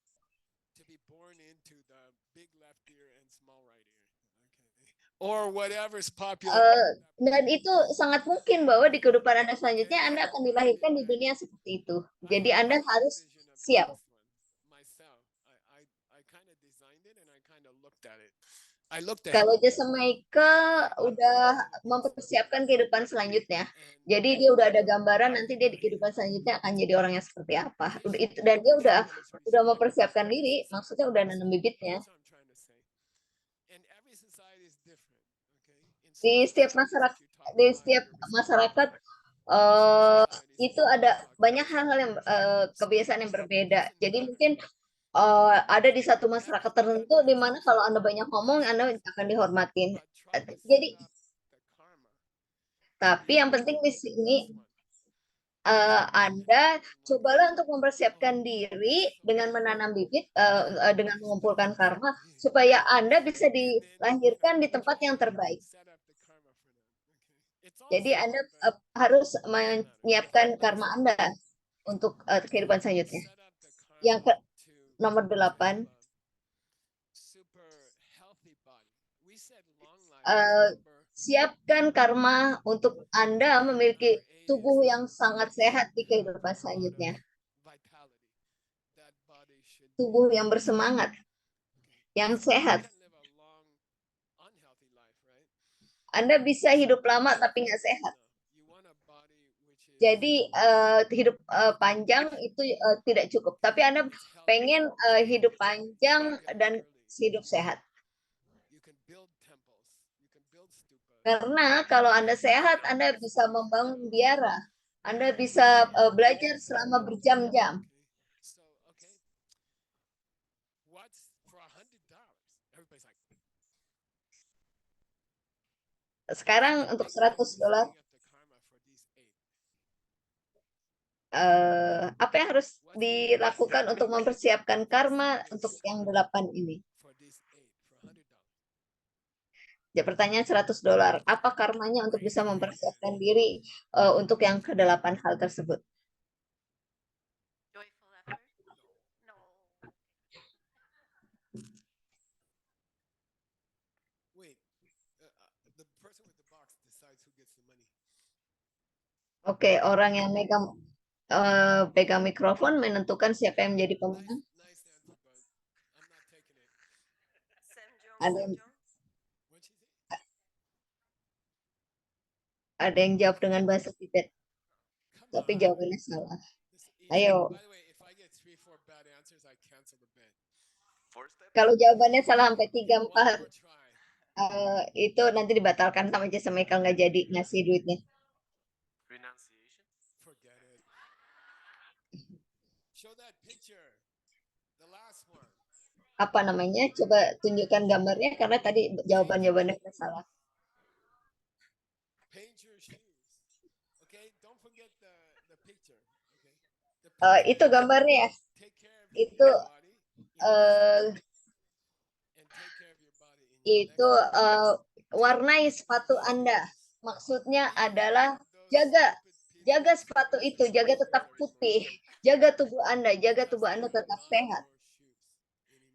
to be born into the big left ear and small right ear, okay, or whatever's popular. Dan itu sangat mungkin bahwa di kehidupan Anda selanjutnya Okay, Anda akan dilahirkan di dunia seperti itu. Jadi Anda have a harus vision of the siap. next one myself. I kind of designed it and I kind of looked at it. I looked ahead. Kalau Jason Michael udah mempersiapkan kehidupan selanjutnya, jadi dia udah ada gambaran nanti dia di kehidupan selanjutnya akan jadi orang yang seperti apa. Udah itu, dan dia udah mempersiapkan diri, maksudnya udah nanam bibitnya. That's what I'm trying to say. And every society is different, okay? In Di some setiap societies, masyarakat, if you talk di about setiap diversity, masyarakat some societies itu if ada you talk banyak about hal-hal yang kebiasaan yang berbeda. doesn't Jadi matter. mungkin ada di satu masyarakat tertentu di mana kalau Anda banyak ngomong, Anda akan dihormatin. But try to Jadi, set up the karma to tapi be yang born penting di into the sini next one. And Anda everything works cobalah out. untuk mempersiapkan Oh, diri so dengan good. menanam bibit, Yeah, dengan it's mengumpulkan better. karma, supaya Anda bisa And then dilahirkan di tempat try yang to terbaik. set up the karma for them. Okay. It's all Jadi simple, Anda but harus doesn't matter. menyiapkan Last karma one. Anda untuk kehidupan selanjutnya. Set up the Yang karma to nomor have 8, a super healthy body. We said long life is eh, number siapkan karma untuk Anda memiliki number 8 tubuh is yang sangat sehat di have kehidupan a lot of selanjutnya. vitality. That body should Tubuh yang bersemangat, yang because you sehat. can live a long unhealthy life, right? Anda bisa hidup lama tapi nggak sehat. No, you want a body which is Jadi hidup panjang itu tidak cukup. Tapi Anda it's healthy. pengen hidup panjang Get up dan early. hidup sehat. You can build temples. You can build stupas. Karena kalau Anda sehat, Anda bisa membangun biara. Anda bisa belajar selama berjam-jam. So, okay. What's for $100? Everybody's like, Sekarang untuk $100, setting up the karma for these 8. apa yang harus dilakukan untuk mempersiapkan karma untuk yang 8 ini? For these 8 for $100. Ya, pertanyaan $100. Apa karmanya untuk bisa mempersiapkan diri untuk yang ke-8 hal tersebut? Joyful laughter? No. Wait, the person with the box decides who gets the money. Oke, orang yang pegang mikrofon menentukan siapa yang menjadi pemenang. Nice answer, but I'm not taking it. Ada What'd she say? ada yang jawab dengan bahasa Tibet, Come tapi on. jawabannya salah. This is easy. Ayo. By the way, if I get 3-4 bad answers, I cancel the bet. Kalau jawabannya salah sampai 3, One 4, more try. itu nanti dibatalkan sama Jason Michael, nggak jadi ngasih duitnya. Renunciation? Forget it. Show that picture. The last one. Apa namanya? Coba tunjukkan gambarnya karena tadi jawabannya salah. Paint your shoes. Okay, don't forget the picture. Okay. The picture Itu gambarnya. take care of Itu your body and take care of your body in your itu next warnai sepatu Anda. Maksudnya adalah jaga sepatu itu, jaga tetap putih, jaga tubuh Anda tetap sehat.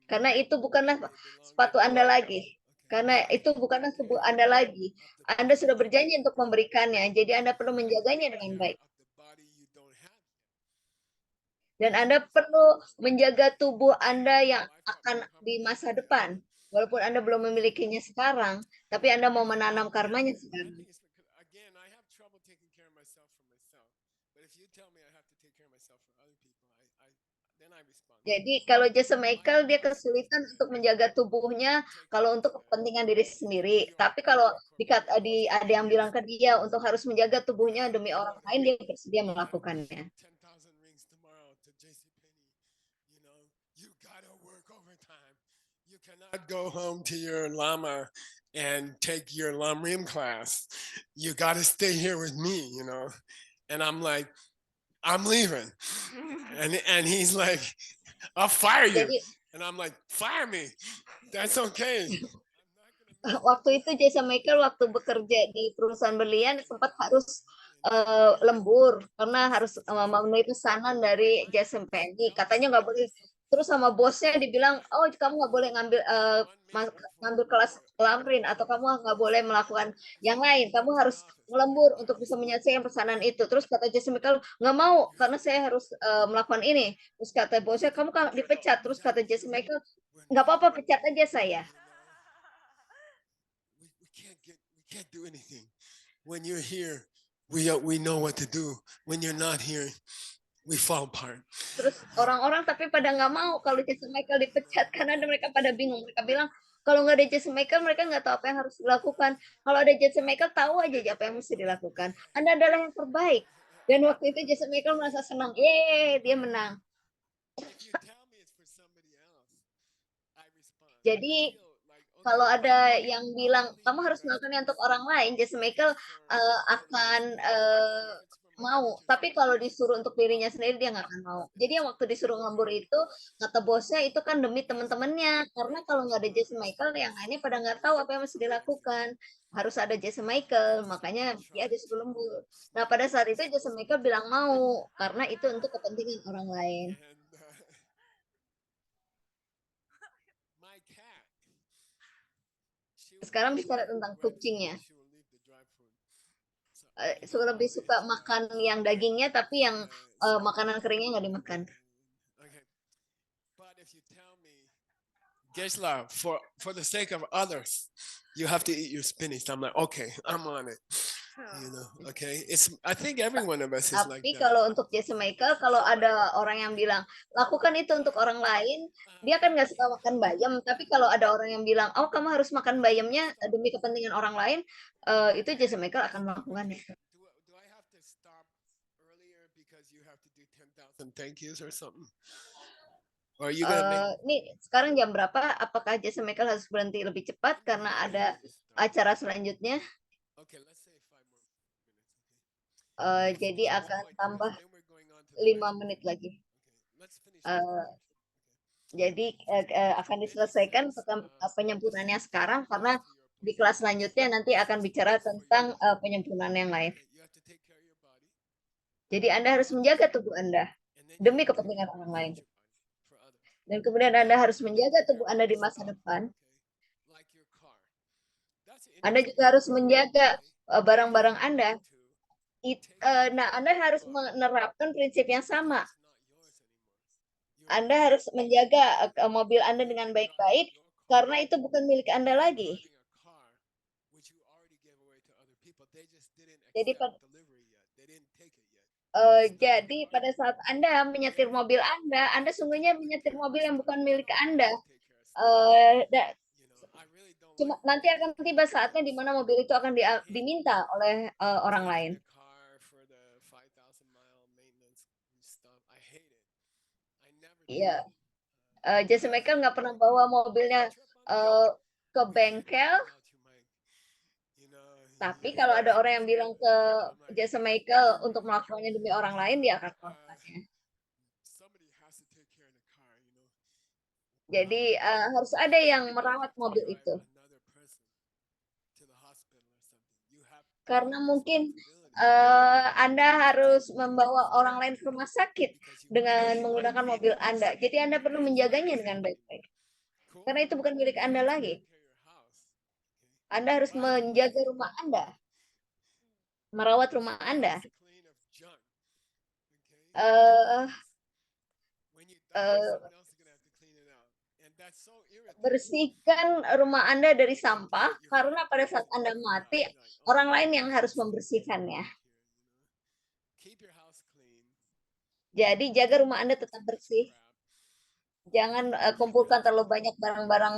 Karena itu bukanlah sepatu Anda lagi. Karena itu bukanlah tubuh Anda lagi. Anda sudah berjanji untuk memberikannya, jadi Anda perlu menjaganya dengan baik. Dan Anda perlu menjaga tubuh Anda yang akan di masa depan. Walaupun Anda belum memilikinya sekarang, tapi Anda mau menanam karmanya I sekarang. think it's because, again, I have trouble taking care of myself for myself. But if you tell me I have to take care of myself for other people, then I respond. Jadi kalau Jesse Michael dia kesulitan untuk menjaga tubuhnya kalau untuk kepentingan diri sendiri. Tapi kalau ada yang bilang ke dia untuk harus menjaga tubuhnya demi orang lain, dia bersedia melakukannya. 10,000 rings tomorrow to JCPenney. You know, you gotta work overtime. You cannot go home to your llama and take your lamrim class. You gotta stay here with me, you know. And I'm like, I'm leaving. And he's like, I'll fire you. Jadi And I'm like, fire me. That's okay. waktu itu Jesse Michael waktu bekerja di perusahaan berlian sempat harus lembur karena harus memenuhi pesanan dari Jesse Penny. Katanya nggak boleh. Terus sama bosnya dibilang, oh kamu nggak boleh ngambil kelas lamrin atau kamu nggak boleh melakukan yang lain. Kamu harus melembur untuk bisa menyelesaikan pesanan itu. Terus kata Jesse Michael, nggak mau karena saya harus melakukan ini. Terus kata bosnya, kamu kan dipecat. Terus kata Jesse Michael, nggak apa-apa, pecat aja saya. We can't do anything. When you're here, we know what to do. When you're not here, we fall apart. Terus orang-orang tapi pada nggak mau kalau Jesse Michael dipecat karena mereka pada bingung. Mereka bilang kalau nggak ada Jesse Michael mereka nggak tahu apa yang harus dilakukan. Kalau ada Jesse Michael tahu aja apa yang mesti dilakukan. Anda adalah yang terbaik. Dan waktu itu Jesse Michael merasa senang. Yeay, dia menang. Jadi kalau ada yang bilang kamu harus melakukannya untuk orang lain, Jesse Michael akan mau. Tapi kalau disuruh untuk dirinya sendiri dia nggak akan mau. Jadi yang waktu disuruh ngembur itu kata bosnya itu kan demi teman-temannya. Karena kalau nggak ada Jesse Michael yang lainnya pada nggak tahu apa yang mesti dilakukan. Harus ada Jesse Michael, makanya dia disuruh lembur. Nah pada saat itu Jesse Michael bilang mau karena itu untuk kepentingan orang lain. Sekarang bicara tentang kucingnya. Lebih suka makan yang dagingnya, tapi yang makanan keringnya nggak dimakan. Gesla, for the sake of others, you have to eat your spinach. I'm like, okay, I'm on it. You know, okay. I think every one of us is like Tapi that. kalau untuk Jesse Michael, kalau ada orang yang bilang lakukan itu untuk orang lain, dia kan nggak suka makan bayam. Tapi kalau ada orang yang bilang, oh kamu harus makan bayamnya demi kepentingan orang lain, itu Jesse Michael akan melakukannya. Do I have to stop earlier because you have to do 10,000 thank yous or something? Or are you gonna make... Nih sekarang jam berapa? Apakah Jesse Michael harus berhenti lebih cepat karena ada acara selanjutnya? Okay, let's say 5 more minutes. Jadi akan tambah 5 menit lagi. Jadi akan diselesaikan penyempurnaannya sekarang karena di kelas selanjutnya nanti akan bicara tentang penyempurnaan yang lain. Jadi Anda harus menjaga tubuh Anda demi kepentingan orang lain. Dan kemudian Anda harus menjaga tubuh Anda di masa depan. Anda juga harus menjaga barang-barang Anda. Nah, Anda harus menerapkan prinsip yang sama. Anda harus menjaga mobil Anda dengan baik-baik karena itu bukan milik Anda lagi. Jadi pada saat Anda menyetir mobil Anda sungguhnya menyetir mobil yang bukan milik Anda. Cuma nanti akan tiba saatnya di mana mobil itu akan diminta oleh orang lain. Iya, Jesse Michael nggak pernah bawa mobilnya ke bengkel. Tapi kalau ada orang yang bilang ke Jesse Michael untuk melakukannya demi orang lain, dia akan melakukannya. Jadi harus ada yang merawat mobil itu. Karena mungkin Anda harus membawa orang lain ke rumah sakit dengan menggunakan mobil Anda. Jadi Anda perlu menjaganya dengan baik-baik. Karena itu bukan milik Anda lagi. Anda harus menjaga rumah Anda. Merawat rumah Anda. bersihkan rumah Anda dari sampah, karena pada saat Anda mati, orang lain yang harus membersihkannya. Jadi jaga rumah Anda tetap bersih. Jangan kumpulkan terlalu banyak barang-barang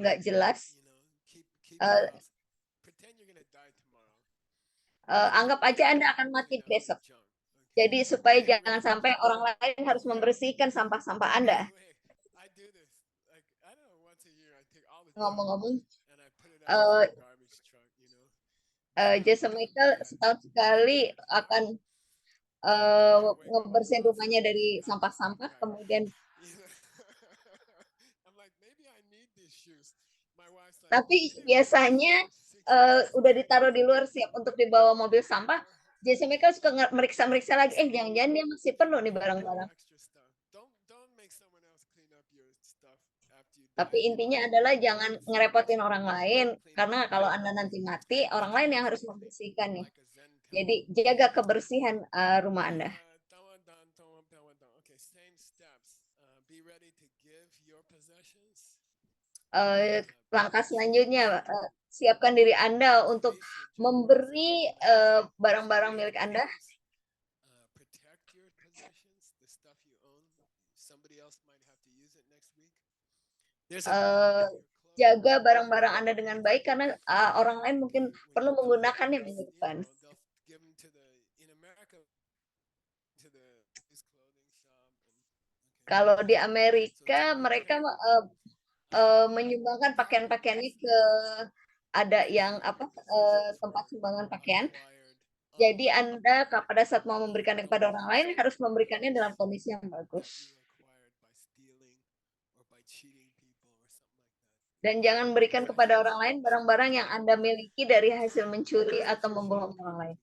nggak jelas. Anggap aja Anda akan mati besok. Jadi supaya jangan sampai orang lain harus membersihkan sampah-sampah Anda. Ngomong-ngomong, Jasa Michael setahun sekali akan ngebersihin rumahnya dari sampah-sampah, kemudian tapi biasanya udah ditaruh di luar siap untuk dibawa mobil sampah. Jasa Michael suka meriksa-meriksa lagi, jangan-jangan dia masih perlu nih barang-barang. Tapi intinya adalah jangan ngerepotin orang lain, karena kalau Anda nanti mati, orang lain yang harus membersihkan nih. Jadi jaga kebersihan rumah Anda. Langkah selanjutnya, siapkan diri Anda untuk memberi barang-barang milik Anda. Jaga barang-barang Anda dengan baik, karena orang lain mungkin perlu menggunakannya minggu depan. Kalau di Amerika, mereka menyumbangkan pakaian-pakaiannya ke ada yang tempat sumbangan pakaian. Jadi Anda pada saat mau memberikannya kepada orang lain harus memberikannya dalam kondisi yang bagus. Dan jangan berikan kepada orang lain barang-barang yang Anda miliki dari hasil mencuri atau membohongi orang lain.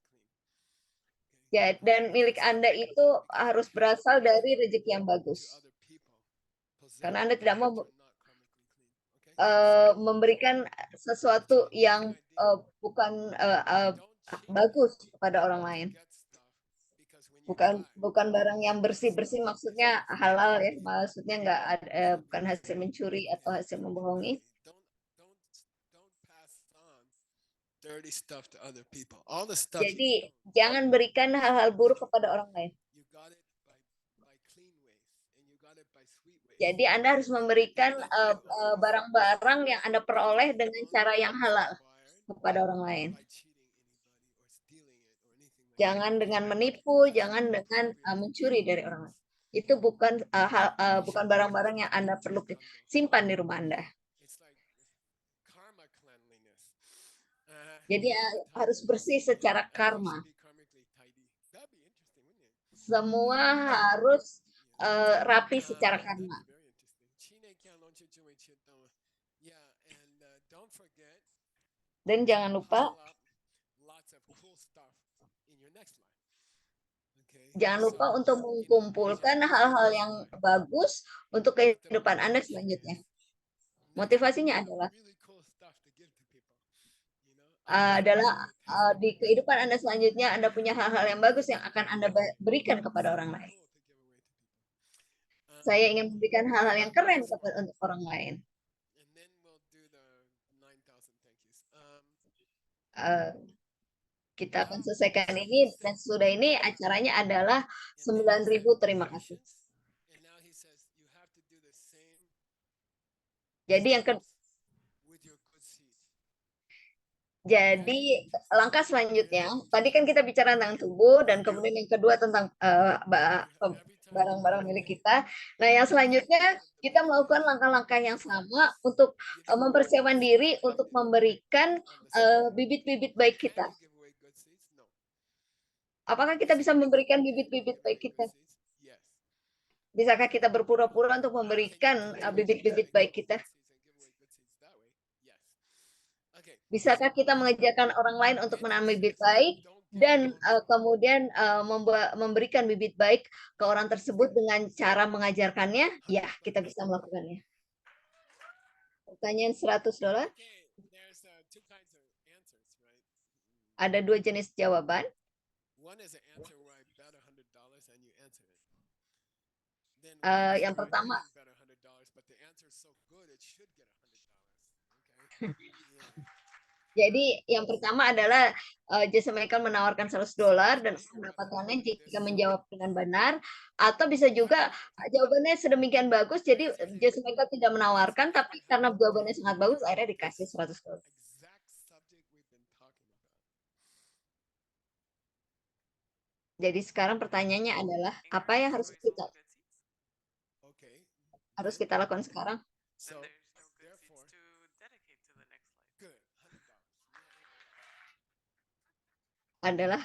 Ya, dan milik Anda itu harus berasal dari rezeki yang bagus. Karena Anda tidak mau memberikan sesuatu yang bukan bagus kepada orang lain. Bukan barang yang bersih-bersih, maksudnya halal ya, maksudnya nggak bukan hasil mencuri atau hasil membohongi. Jadi jangan berikan hal-hal buruk kepada orang lain. Jadi Anda harus memberikan barang-barang yang Anda peroleh dengan cara yang halal kepada orang lain. Jangan dengan menipu, jangan dengan mencuri dari orang lain. Itu bukan bukan barang-barang yang Anda perlu simpan di rumah Anda. Jadi harus bersih secara karma. Semua harus rapi secara karma. Dan jangan lupa untuk mengumpulkan hal-hal yang bagus untuk kehidupan Anda selanjutnya. Motivasinya adalah di kehidupan Anda selanjutnya Anda punya hal-hal yang bagus yang akan Anda berikan kepada orang lain. Saya ingin memberikan hal-hal yang keren untuk orang lain. Kita akan selesaikan ini, dan sudah ini acaranya adalah 9.000 terima kasih. Jadi langkah selanjutnya, tadi kan kita bicara tentang tubuh, dan kemudian yang kedua tentang barang-barang milik kita. Nah, yang selanjutnya kita melakukan langkah-langkah yang sama untuk mempersiapkan diri untuk memberikan bibit-bibit baik kita. Apakah kita bisa memberikan bibit-bibit baik kita? Bisakah kita berpura-pura untuk memberikan bibit-bibit baik kita? Bisakah kita mengajarkan orang lain untuk menanam bibit baik dan kemudian memberikan bibit baik ke orang tersebut dengan cara mengajarkannya? Ya, kita bisa melakukannya. Pertanyaan $100. Ada 2 jenis jawaban. Yang pertama, but the answer is so good it should get $100. Okay. Yeah. Jadi yang pertama adalah Jason Michael menawarkan $100 dan mendapatkannya jika menjawab dengan benar, atau bisa juga jawabannya sedemikian bagus jadi Jason Michael tidak menawarkan, tapi karena jawabannya sangat bagus akhirnya dikasih $100. Exact subject we've been talking about. Jadi sekarang pertanyaannya adalah apa yang harus kita Okay. lakukan sekarang? So Then there's no good therefore, seeds to dedicate to the next life. good. $100. Adalah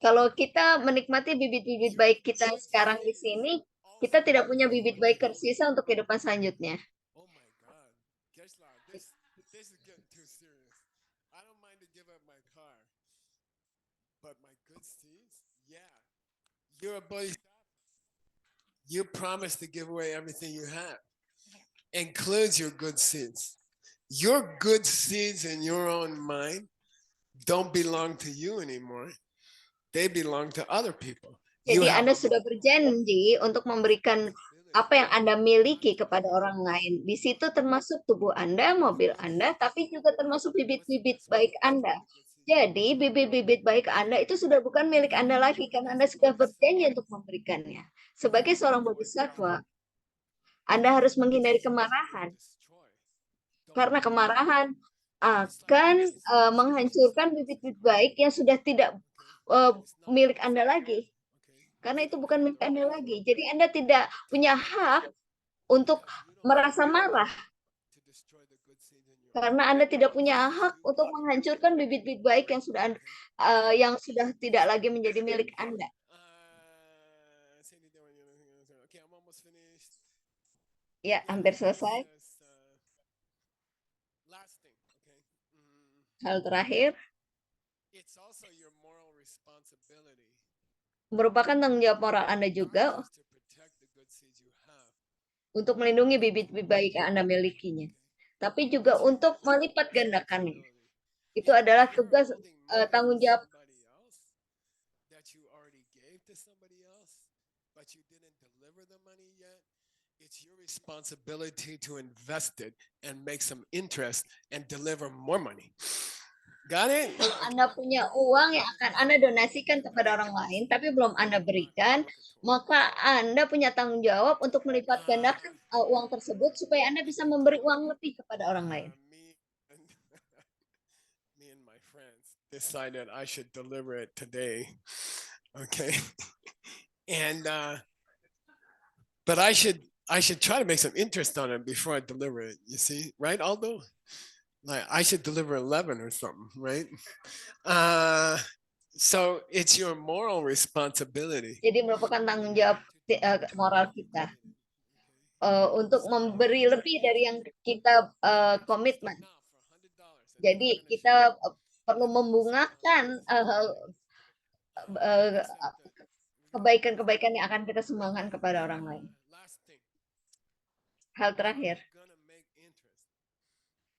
kalau kita menikmati bibit-bibit baik kita sekarang di sini, kita tidak punya bibit baik tersisa untuk kehidupan selanjutnya. Oh my God. Gesla, this is getting too serious. I don't mind to give up my car. But my good seeds? Yeah. You're a bodhisattva. You promised to give away everything you have. Includes your good seeds. Your good seeds in your own mind don't belong to you anymore. They belong to other people. You Jadi have Anda a sudah berjanji untuk memberikan apa yang Anda miliki kepada orang lain. Di situ termasuk tubuh Anda, mobil Anda, tapi juga termasuk bibit-bibit baik Anda. Jadi bibit-bibit baik Anda itu sudah bukan milik Anda lagi karena Anda sudah berjanji untuk memberikannya. Sebagai seorang bodhisattva, Anda harus menghindari kemarahan karena kemarahan akan menghancurkan bibit-bibit baik yang sudah tidak milik Anda lagi. Karena itu bukan milik Anda lagi. Jadi Anda tidak punya hak untuk merasa marah. Karena Anda tidak punya hak untuk menghancurkan bibit-bibit baik yang sudah tidak lagi menjadi milik Anda. Okay, I'm almost finished. Ya, hampir selesai. Last thing, okay. Hal terakhir, It's also your moral responsibility merupakan tanggung jawab moral Anda not juga just to protect the good seeds you have, untuk melindungi bibit-bibit baik yang Anda milikinya, tapi juga untuk melipat gandakannya. Itu adalah tugas tanggung jawab somebody else that you already gave to somebody else, but you didn't deliver the money yet. It's your responsibility to invest it and make some interest and deliver more money. Got it? kalau Anda punya uang yang akan Anda donasikan kepada orang lain, tapi belum Anda berikan, maka Anda punya tanggung jawab untuk melipat gandakan uang tersebut supaya Anda bisa memberi uang lebih kepada orang lain. Me and my friends decided I should deliver it today. Okay. And but I should try to make some interest on it before I deliver it. You see, right, Aldo? Like I should deliver 11 or something, right? So it's your moral responsibility. Jadi merupakan tanggung jawab moral kita untuk memberi lebih dari yang kita komitmen. Jadi kita perlu membungakan kebaikan-kebaikan yang akan kita sumbangkan kepada orang lain. Hal terakhir,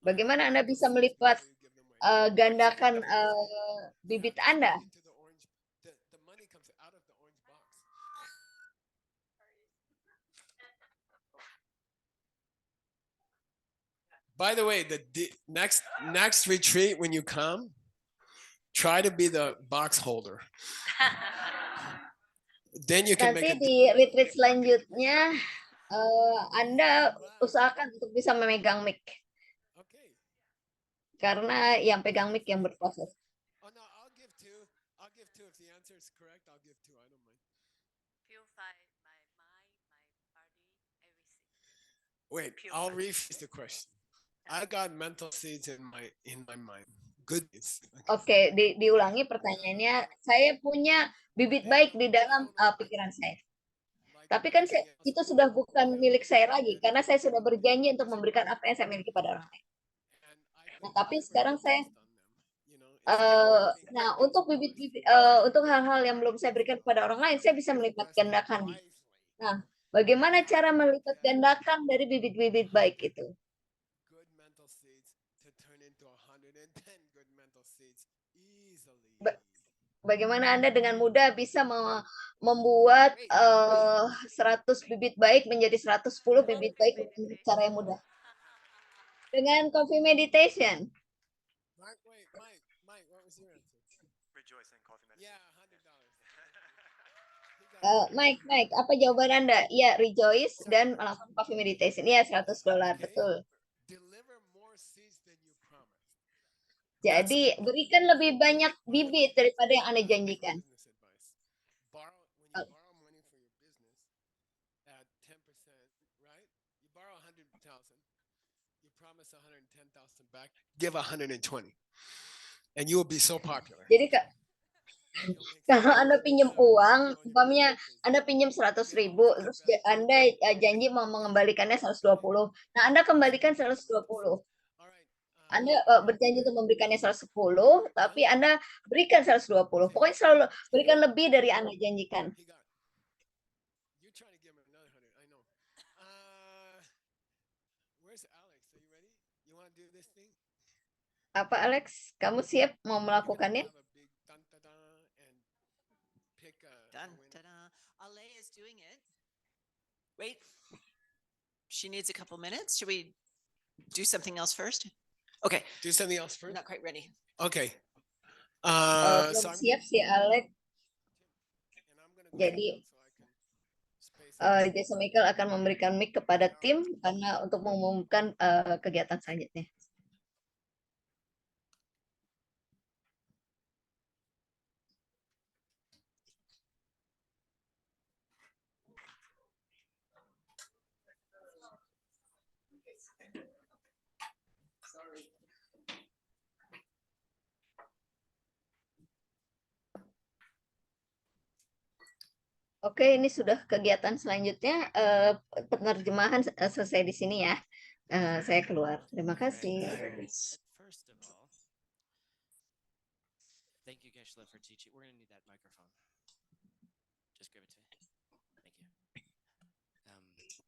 bagaimana Anda bisa melipat gandakan bibit Anda? By the way, the next retreat when you come, try to be the box holder. Then you can make Nanti a di retreat selanjutnya Anda usahakan untuk bisa memegang mic. Okay. Karena yang pegang mic yang berproses. Oh no, I'll give two. I'll give two if the answer is correct. I'll give two. I don't mind. Purify my mind, my body, everything. Wait, I'll rephrase the question. I got mental seeds in my mind. Goodness. Oke, diulangi pertanyaannya. Saya punya bibit baik di dalam pikiran saya. Tapi kan itu sudah bukan milik saya lagi karena saya sudah berjanji untuk memberikan apa yang saya miliki pada orang lain. Nah, tapi sekarang saya untuk untuk hal-hal yang belum saya berikan kepada orang lain, saya bisa melipat gandakannya. Nah, bagaimana cara melipat gandakan dari bibit-bibit baik itu? Bagaimana Anda dengan mudah bisa membuat 100 bibit baik menjadi 110 bibit baik dengan cara yang mudah. Dengan coffee meditation. Mike, wait, Mike, what was your answer? Rejoice in coffee medicine. Yeah, $100. Mike, apa jawaban Anda? Iya, rejoice dan melakukan coffee meditation. Iya, $100, betul. Deliver more seeds than you promised. Jadi, berikan lebih banyak bibit daripada yang Anda janjikan. Business advice. When you borrow money for your business at 10%, right? You borrow 100,000. You promise 110,000 back. Give 120. And you will be so popular. Jadi, kalau Anda pinjam uang, umpamanya Anda pinjam 100.000, terus Anda janji mau mengembalikannya 120. Nah, Anda kembalikan 120. Anda berjanji untuk memberikannya 110, tapi Anda berikan 120. Pokoknya selalu berikan lebih dari Anda janjikan. You're trying to give him another 100. I know. Where's Alex? Are you ready? You want to do this thing? Apa, Alex? Kamu siap mau melakukannya? Dun, ta-da. Ale is doing it. Wait, she needs a couple minutes. Should we do something else first? Okay, Do something else first. not quite ready. Okay. Belum So I'm siap si Alex. and I'm gonna Jadi, so I can space out. Jason Michael akan memberikan mic kepada tim karena untuk mengumumkan kegiatan selanjutnya. Oke, ini sudah kegiatan selanjutnya. Penerjemahan selesai di sini ya. Saya keluar. Terima kasih. First of all, thank you, Geshe-la, for teaching. We're going to need that microphone. Just give it to me. Thank you.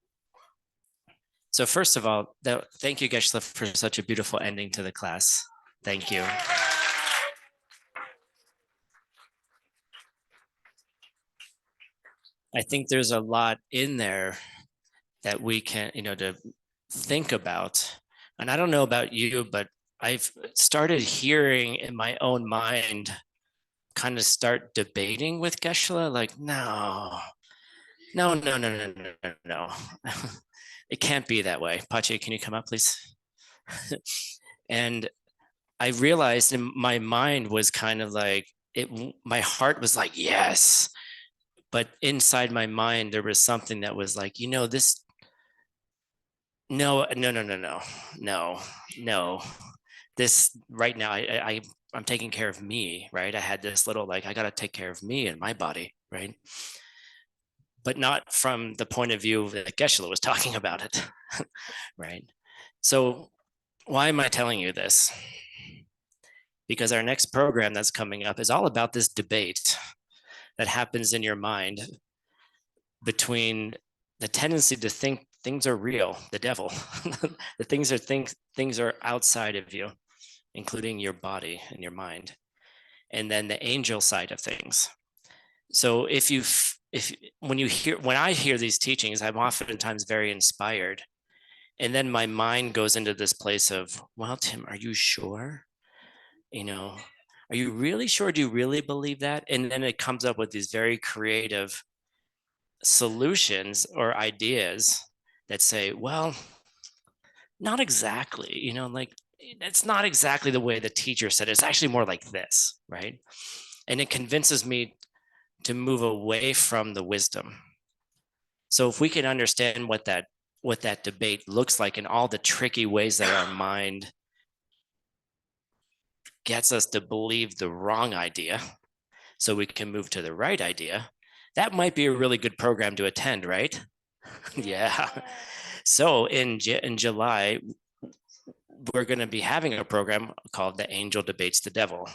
So first of all, thank you, Geshe-la, for such a beautiful ending to the class. Thank you. I think there's a lot in there that we can, to think about. And I don't know about you, but I've started hearing in my own mind kind of start debating with Geshe-la, like, no. It can't be that way. Pache, can you come up, please? And I realized in my mind was kind of like, my heart was like, yes. But inside my mind, there was something that was like, this, no. This right now, I'm taking care of me, right? I had this little, I got to take care of me and my body, right? But not from the point of view that Geshe-la was talking about it, right? So why am I telling you this? Because our next program that's coming up is all about this debate that happens in your mind between the tendency to think things are real, the devil, the things are outside of you, including your body and your mind, and then the angel side of things. So when I hear these teachings, I'm oftentimes very inspired, and then my mind goes into this place of, well, Tim, are you sure? Are you really sure? Do you really believe that? And then it comes up with these very creative solutions or ideas that say, well, not exactly, it's not exactly the way the teacher said it. It's actually more like this, right? And it convinces me to move away from the wisdom. So if we can understand what that debate looks like and all the tricky ways that our mind gets us to believe the wrong idea so we can move to the right idea, that might be a really good program to attend, right? Yeah. So in July, we're going to be having a program called The Angel Debates the Devil.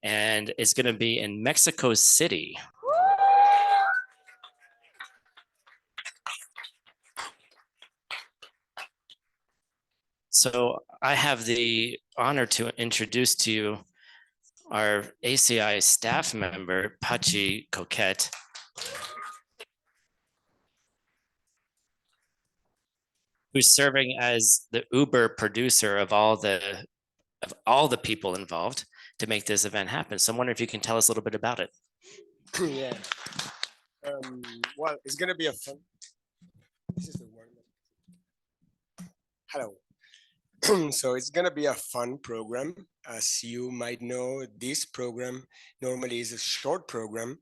And it's going to be in Mexico City. So I have the honor to introduce to you our ACI staff member, Pachi Coquette, who's serving as the Uber producer of all the people involved to make this event happen. So I'm wondering if you can tell us a little bit about it. Yeah. Well, it's gonna be a fun. This is the one. Hello. So it's gonna be a fun program. As you might know, this program normally is a short program,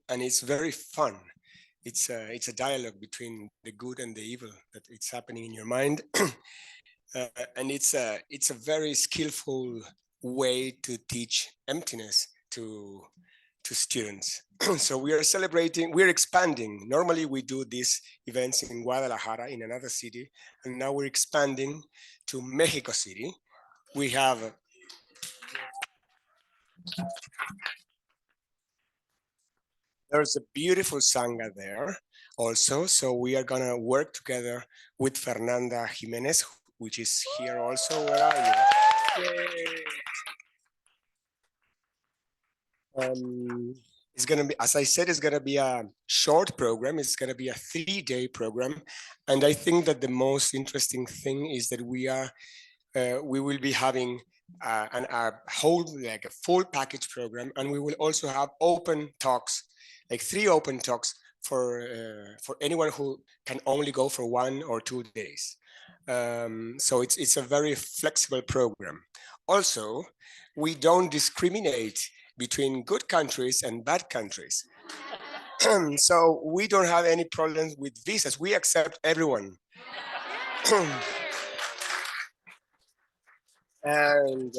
and it's very fun. It's a dialogue between the good and the evil that it's happening in your mind, and it's a very skillful way to teach emptiness to students. So we are celebrating, we're expanding. Normally we do these events in Guadalajara, in another city, and now we're expanding to Mexico City. We have there's a beautiful sangha there also. So we are gonna work together with Fernanda Jimenez, which is here also. Where are you? Yay. It's gonna be, as I said, it's gonna be a short program. It's gonna be a 3-day program, and I think that the most interesting thing is that we will be having a whole, like a full package program, and we will also have open talks, like 3 open talks for anyone who can only go for 1 or 2 days. So it's a very flexible program. Also, we don't discriminate between good countries and bad countries. So we don't have any problems with visas. We accept everyone. And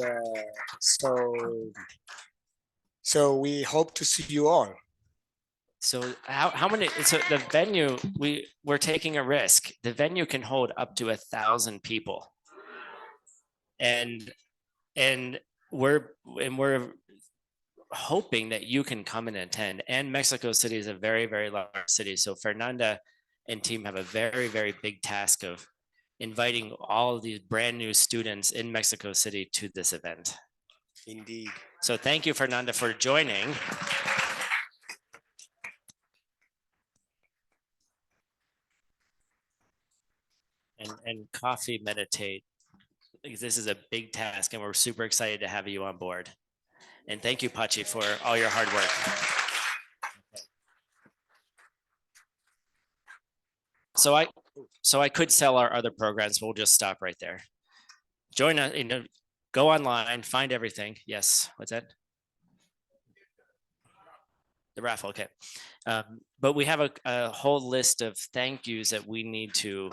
so we hope to see you all. So how many, so the venue, we're taking a risk. The venue can hold up to 1,000 people. And we're hoping that you can come and attend. And Mexico City is a very, very large city. So Fernanda and team have a very, very big task of inviting all of these brand new students in Mexico City to this event. Indeed. So thank you, Fernanda, for joining. And Coffee Meditate. This is a big task, and we're super excited to have you on board. And thank you, Pachi, for all your hard work. So I could sell our other programs, but we'll just stop right there. Join us, go online, find everything. Yes, what's that? The raffle, okay. But we have a whole list of thank yous that we need to.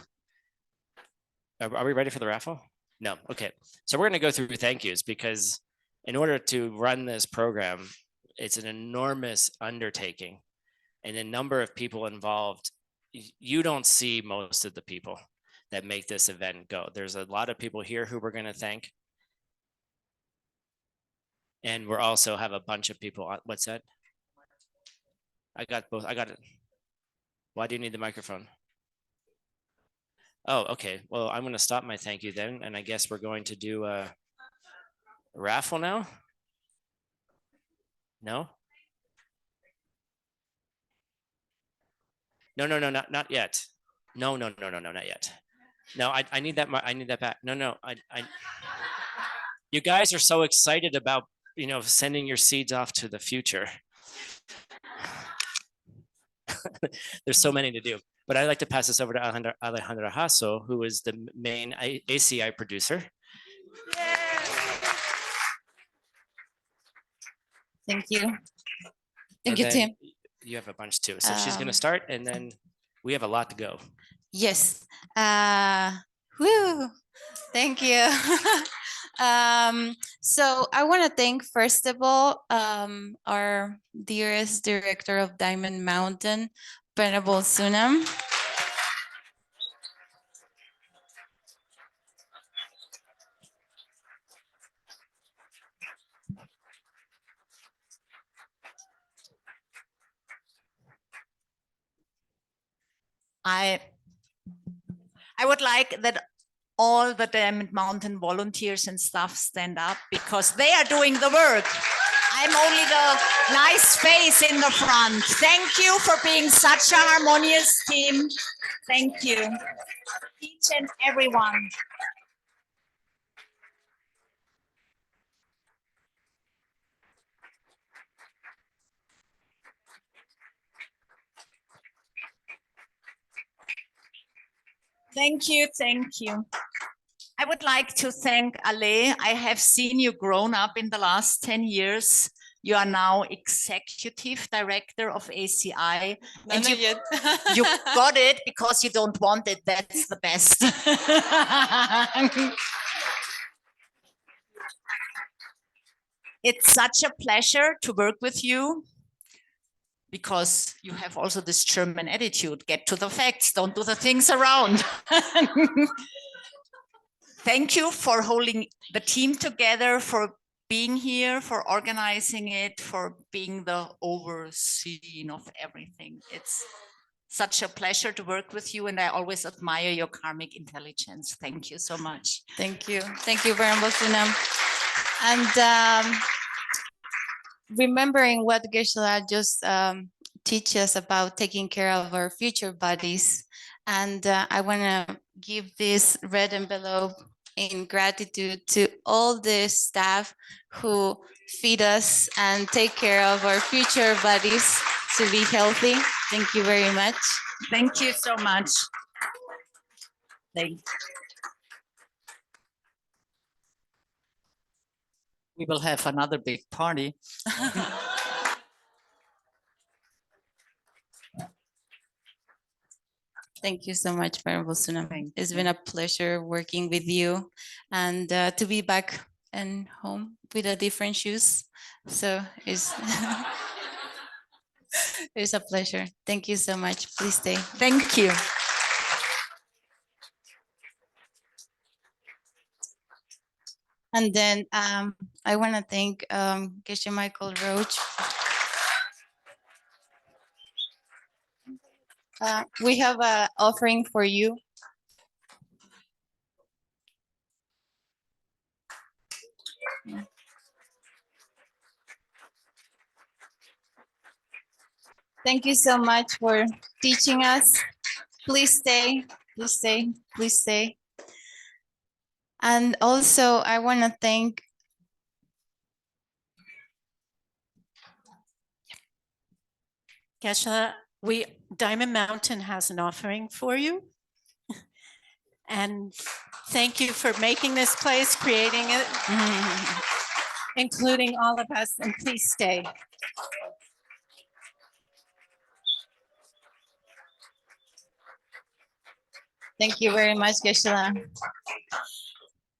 Are we ready for the raffle? No, okay. So we're gonna go through thank yous because in order to run this program, it's an enormous undertaking and the number of people involved. You don't see most of the people that make this event go. There's a lot of people here who we're gonna thank. And we're also have a bunch of people, what's that? I got both, I got it. Why do you need the microphone? Oh, okay. Well, I'm going to stop my thank you then. And I guess we're going to do a raffle now. No? No, not yet. No, not yet. No, I need that. I need that back. No, you guys are so excited about, sending your seeds off to the future. There's so many to do. But I'd like to pass this over to Alejandra Hasso, who is the main ACI producer. Thank you. Thank you, Tim. You have a bunch too. So she's going to start, and then we have a lot to go. Yes. Woo. Thank you. So I want to thank, first of all, our dearest director of Diamond Mountain, Venerable Sunam. I would like that all the Diamond Mountain volunteers and staff stand up because they are doing the work. I'm only the nice face in the front. Thank you for being such a harmonious team. Thank you. Each and every one. Thank you, thank you. I would like to thank Ale. I have seen you grown up in the last 10 years. You are now executive director of ACI. And you, you got it because you don't want it. That's the best. It's such a pleasure to work with you because you have also this German attitude. Get to the facts, don't do the things around. Thank you for holding the team together, for being here, for organizing it, for being the overseeing of everything. It's such a pleasure to work with you, and I always admire your karmic intelligence. Thank you so much. Thank you. Thank you, Venerable Sunam. And remembering what Geshe-la just teach us about taking care of our future bodies. And I want to give this red envelope in gratitude to all the staff who feed us and take care of our future bodies to be healthy. Thank you very much. Thank you so much. Thank you. We will have another big party. Thank you so much, Venerable Sunam. It's been a pleasure working with you and to be back and home with a different shoes. So it's, it's a pleasure. Thank you so much. Please stay. Thank you. And then I want to thank Geshe Michael Roach. We have an offering for you. Thank you so much for teaching us. Please stay, please stay, please stay. And also I want to thank Geshe, Diamond Mountain has an offering for you. And thank you for making this place, creating it, including all of us, and please stay. Thank you very much, Geshe-la.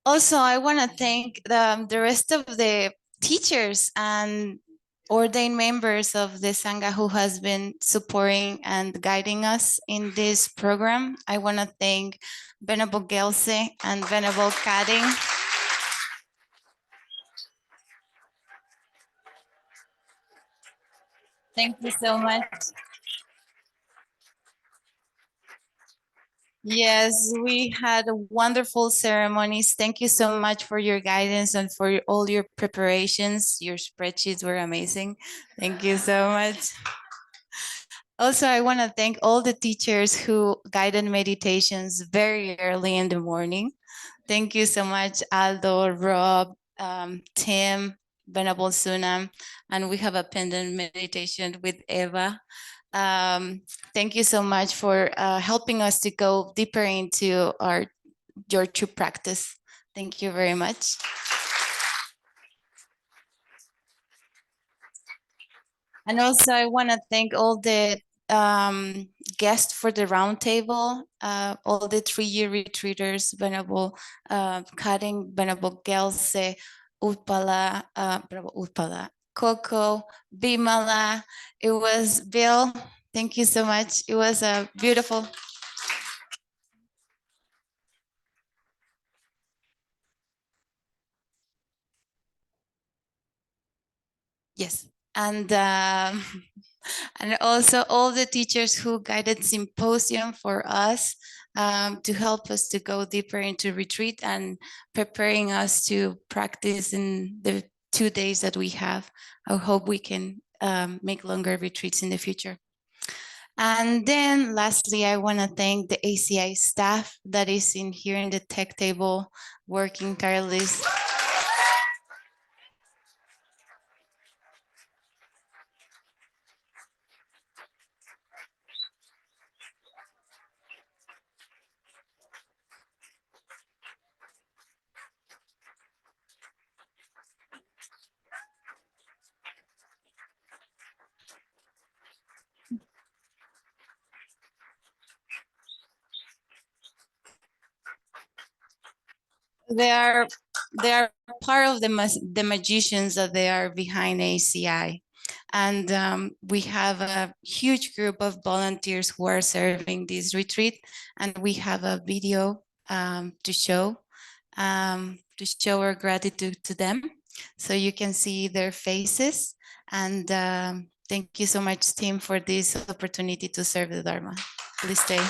Also, I want to thank the rest of the teachers and ordained members of the Sangha who has been supporting and guiding us in this program. I want to thank Venerable Gelse and Venerable Kading. Thank you so much. Yes, we had wonderful ceremonies. Thank you so much for your guidance and for all your preparations. Your spreadsheets were amazing. Thank you so much. Also, I want to thank all the teachers who guided meditations very early in the morning. Thank you so much, Aldo, Rob, Tim, Venerable Sunam, and we have a pendant meditation with Eva. Thank you so much for helping us to go deeper into your true practice. Thank you very much. And also I want to thank all the guests for the roundtable, all the 3-year retreaters, Venerable Kading, Venerable Gelse, Utpala, Utpala, Coco, Bimala. It was Bill. Thank you so much. It was a beautiful. Yes. And also all the teachers who guided symposium for us to help us to go deeper into retreat and preparing us to practice in the 2 days that we have. I hope we can make longer retreats in the future. And then lastly, I want to thank the ACI staff that is in here in the tech table working tirelessly. They are part of the magicians that they are behind ACI. And we have a huge group of volunteers who are serving this retreat. And we have a video to show our gratitude to them. So you can see their faces. And thank you so much, team, for this opportunity to serve the Dharma. Please stay.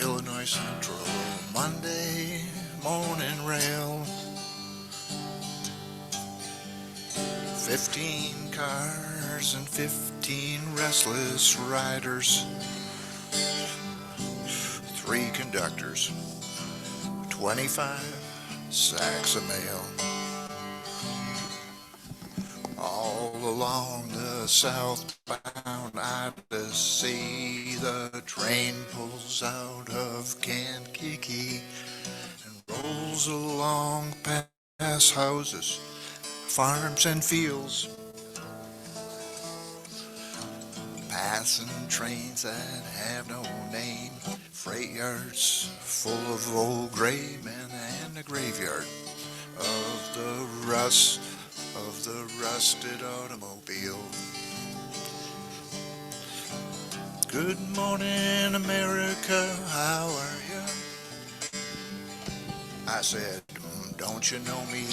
Illinois Central, Monday morning rail. 15 cars and 15 restless riders. 3 conductors, 25 sacks of mail. All along the southbound Odyssey, the train pulls out of Kankakee and rolls along past houses, farms and fields, passing trains that have no name, freight yards full of old gray men, and a graveyard of the rust of the rusted automobile. Good morning, America, how are you? I said, don't you know me?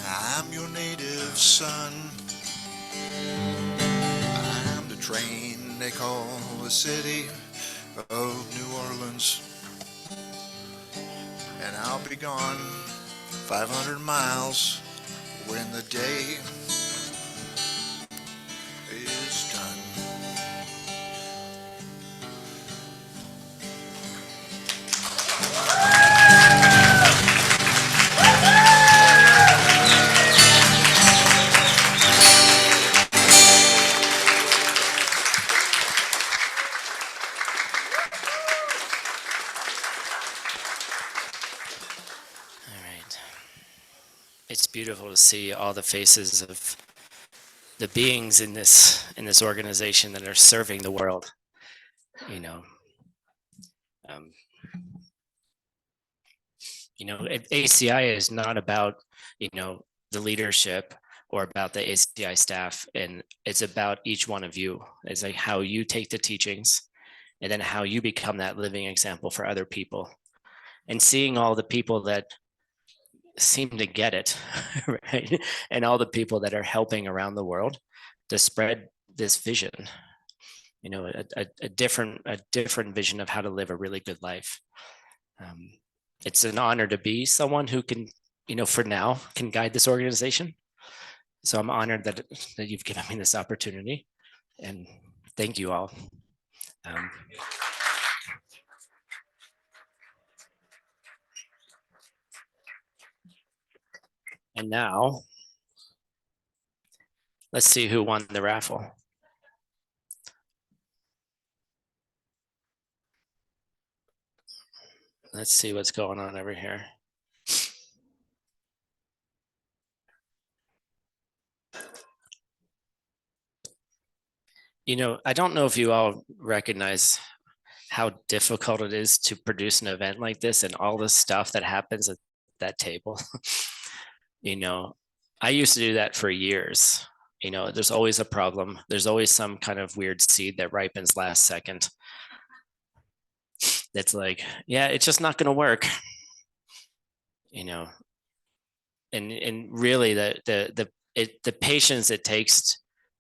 I'm your native son. I'm the train they call the city of New Orleans. And I'll be gone 500 miles when the day is done. All right. It's beautiful to see all the faces of the beings in this organization that are serving the world. You know, ACI is not about, the leadership or about the ACI staff, and it's about each one of you. It's like how you take the teachings and then how you become that living example for other people, and seeing all the people that seem to get it, right? And all the people that are helping around the world to spread this vision, a different vision of how to live a really good life. It's an honor to be someone who can, for now, can guide this organization. So I'm honored that you've given me this opportunity, and thank you all. And now, let's see who won the raffle. Let's see what's going on over here. I don't know if you all recognize how difficult it is to produce an event like this and all the stuff that happens at that table. I used to do that for years. There's always a problem. There's always some kind of weird seed that ripens last second. That's like, yeah, it's just not going to work. And really the patience it takes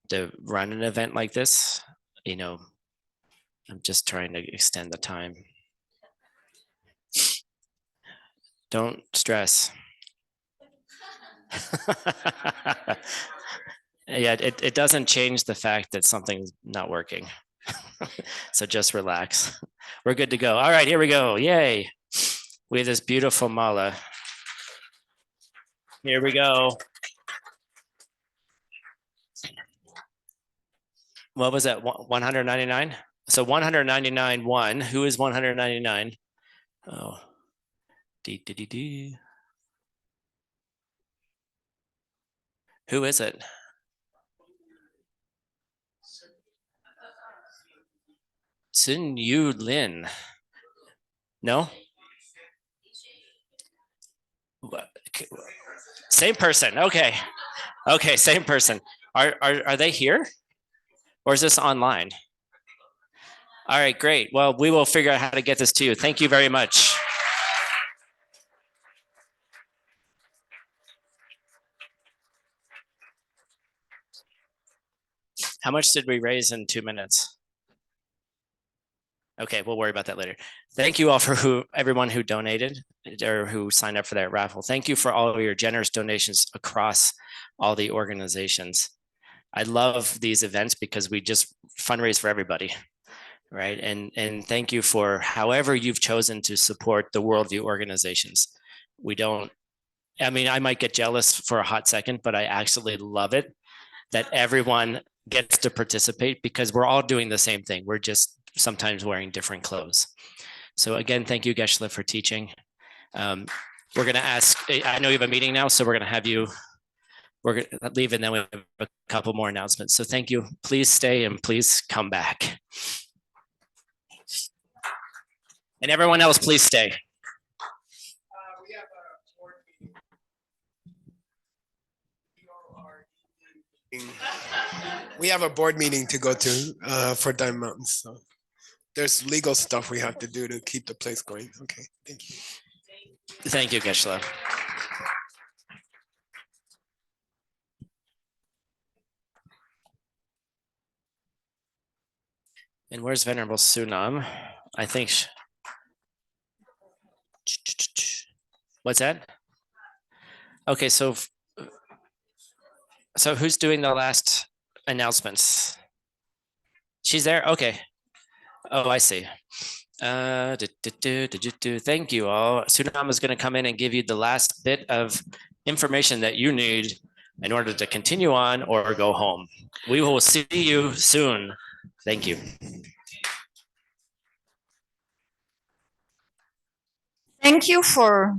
to run an event like this, I'm just trying to extend the time. Don't stress. Yeah, it doesn't change the fact that something's not working. So just relax. We're good to go. All right, here we go. Yay. We have this beautiful mala. Here we go. What was that? 199? So 199 won. Who is 199? Oh. D. Who is it? Sun Yu Lin. No? Same person. Okay. Okay, same person. Are they here? Or is this online? All right, great. Well, we will figure out how to get this to you. Thank you very much. How much did we raise in 2 minutes? Okay, we'll worry about that later. Thank you all for everyone who donated or who signed up for that raffle. Thank you for all of your generous donations across all the organizations. I love these events because we just fundraise for everybody, right? And thank you for however you've chosen to support the Worldview organizations. I might get jealous for a hot second, but I actually love it that everyone gets to participate because we're all doing the same thing. We're just sometimes wearing different clothes. So again, thank you, Geshe-la, for teaching. We're going to ask, I know you have a meeting now, so we're going to have you, we're going to leave and then we have a couple more announcements. So thank you. Please stay and please come back. And everyone else, please stay. We have a board meeting to go to for Diamond Mountain. So there's legal stuff we have to do to keep the place going. Okay, thank you. Thank you, Geshe-la. And where's Venerable Sunam? I think. What's that? Okay, so who's doing the last announcements? She's there? Okay. Oh, I see. Thank you all. Sunam is going to come in and give you the last bit of information that you need in order to continue on or go home. We will see you soon. Thank you. Thank you for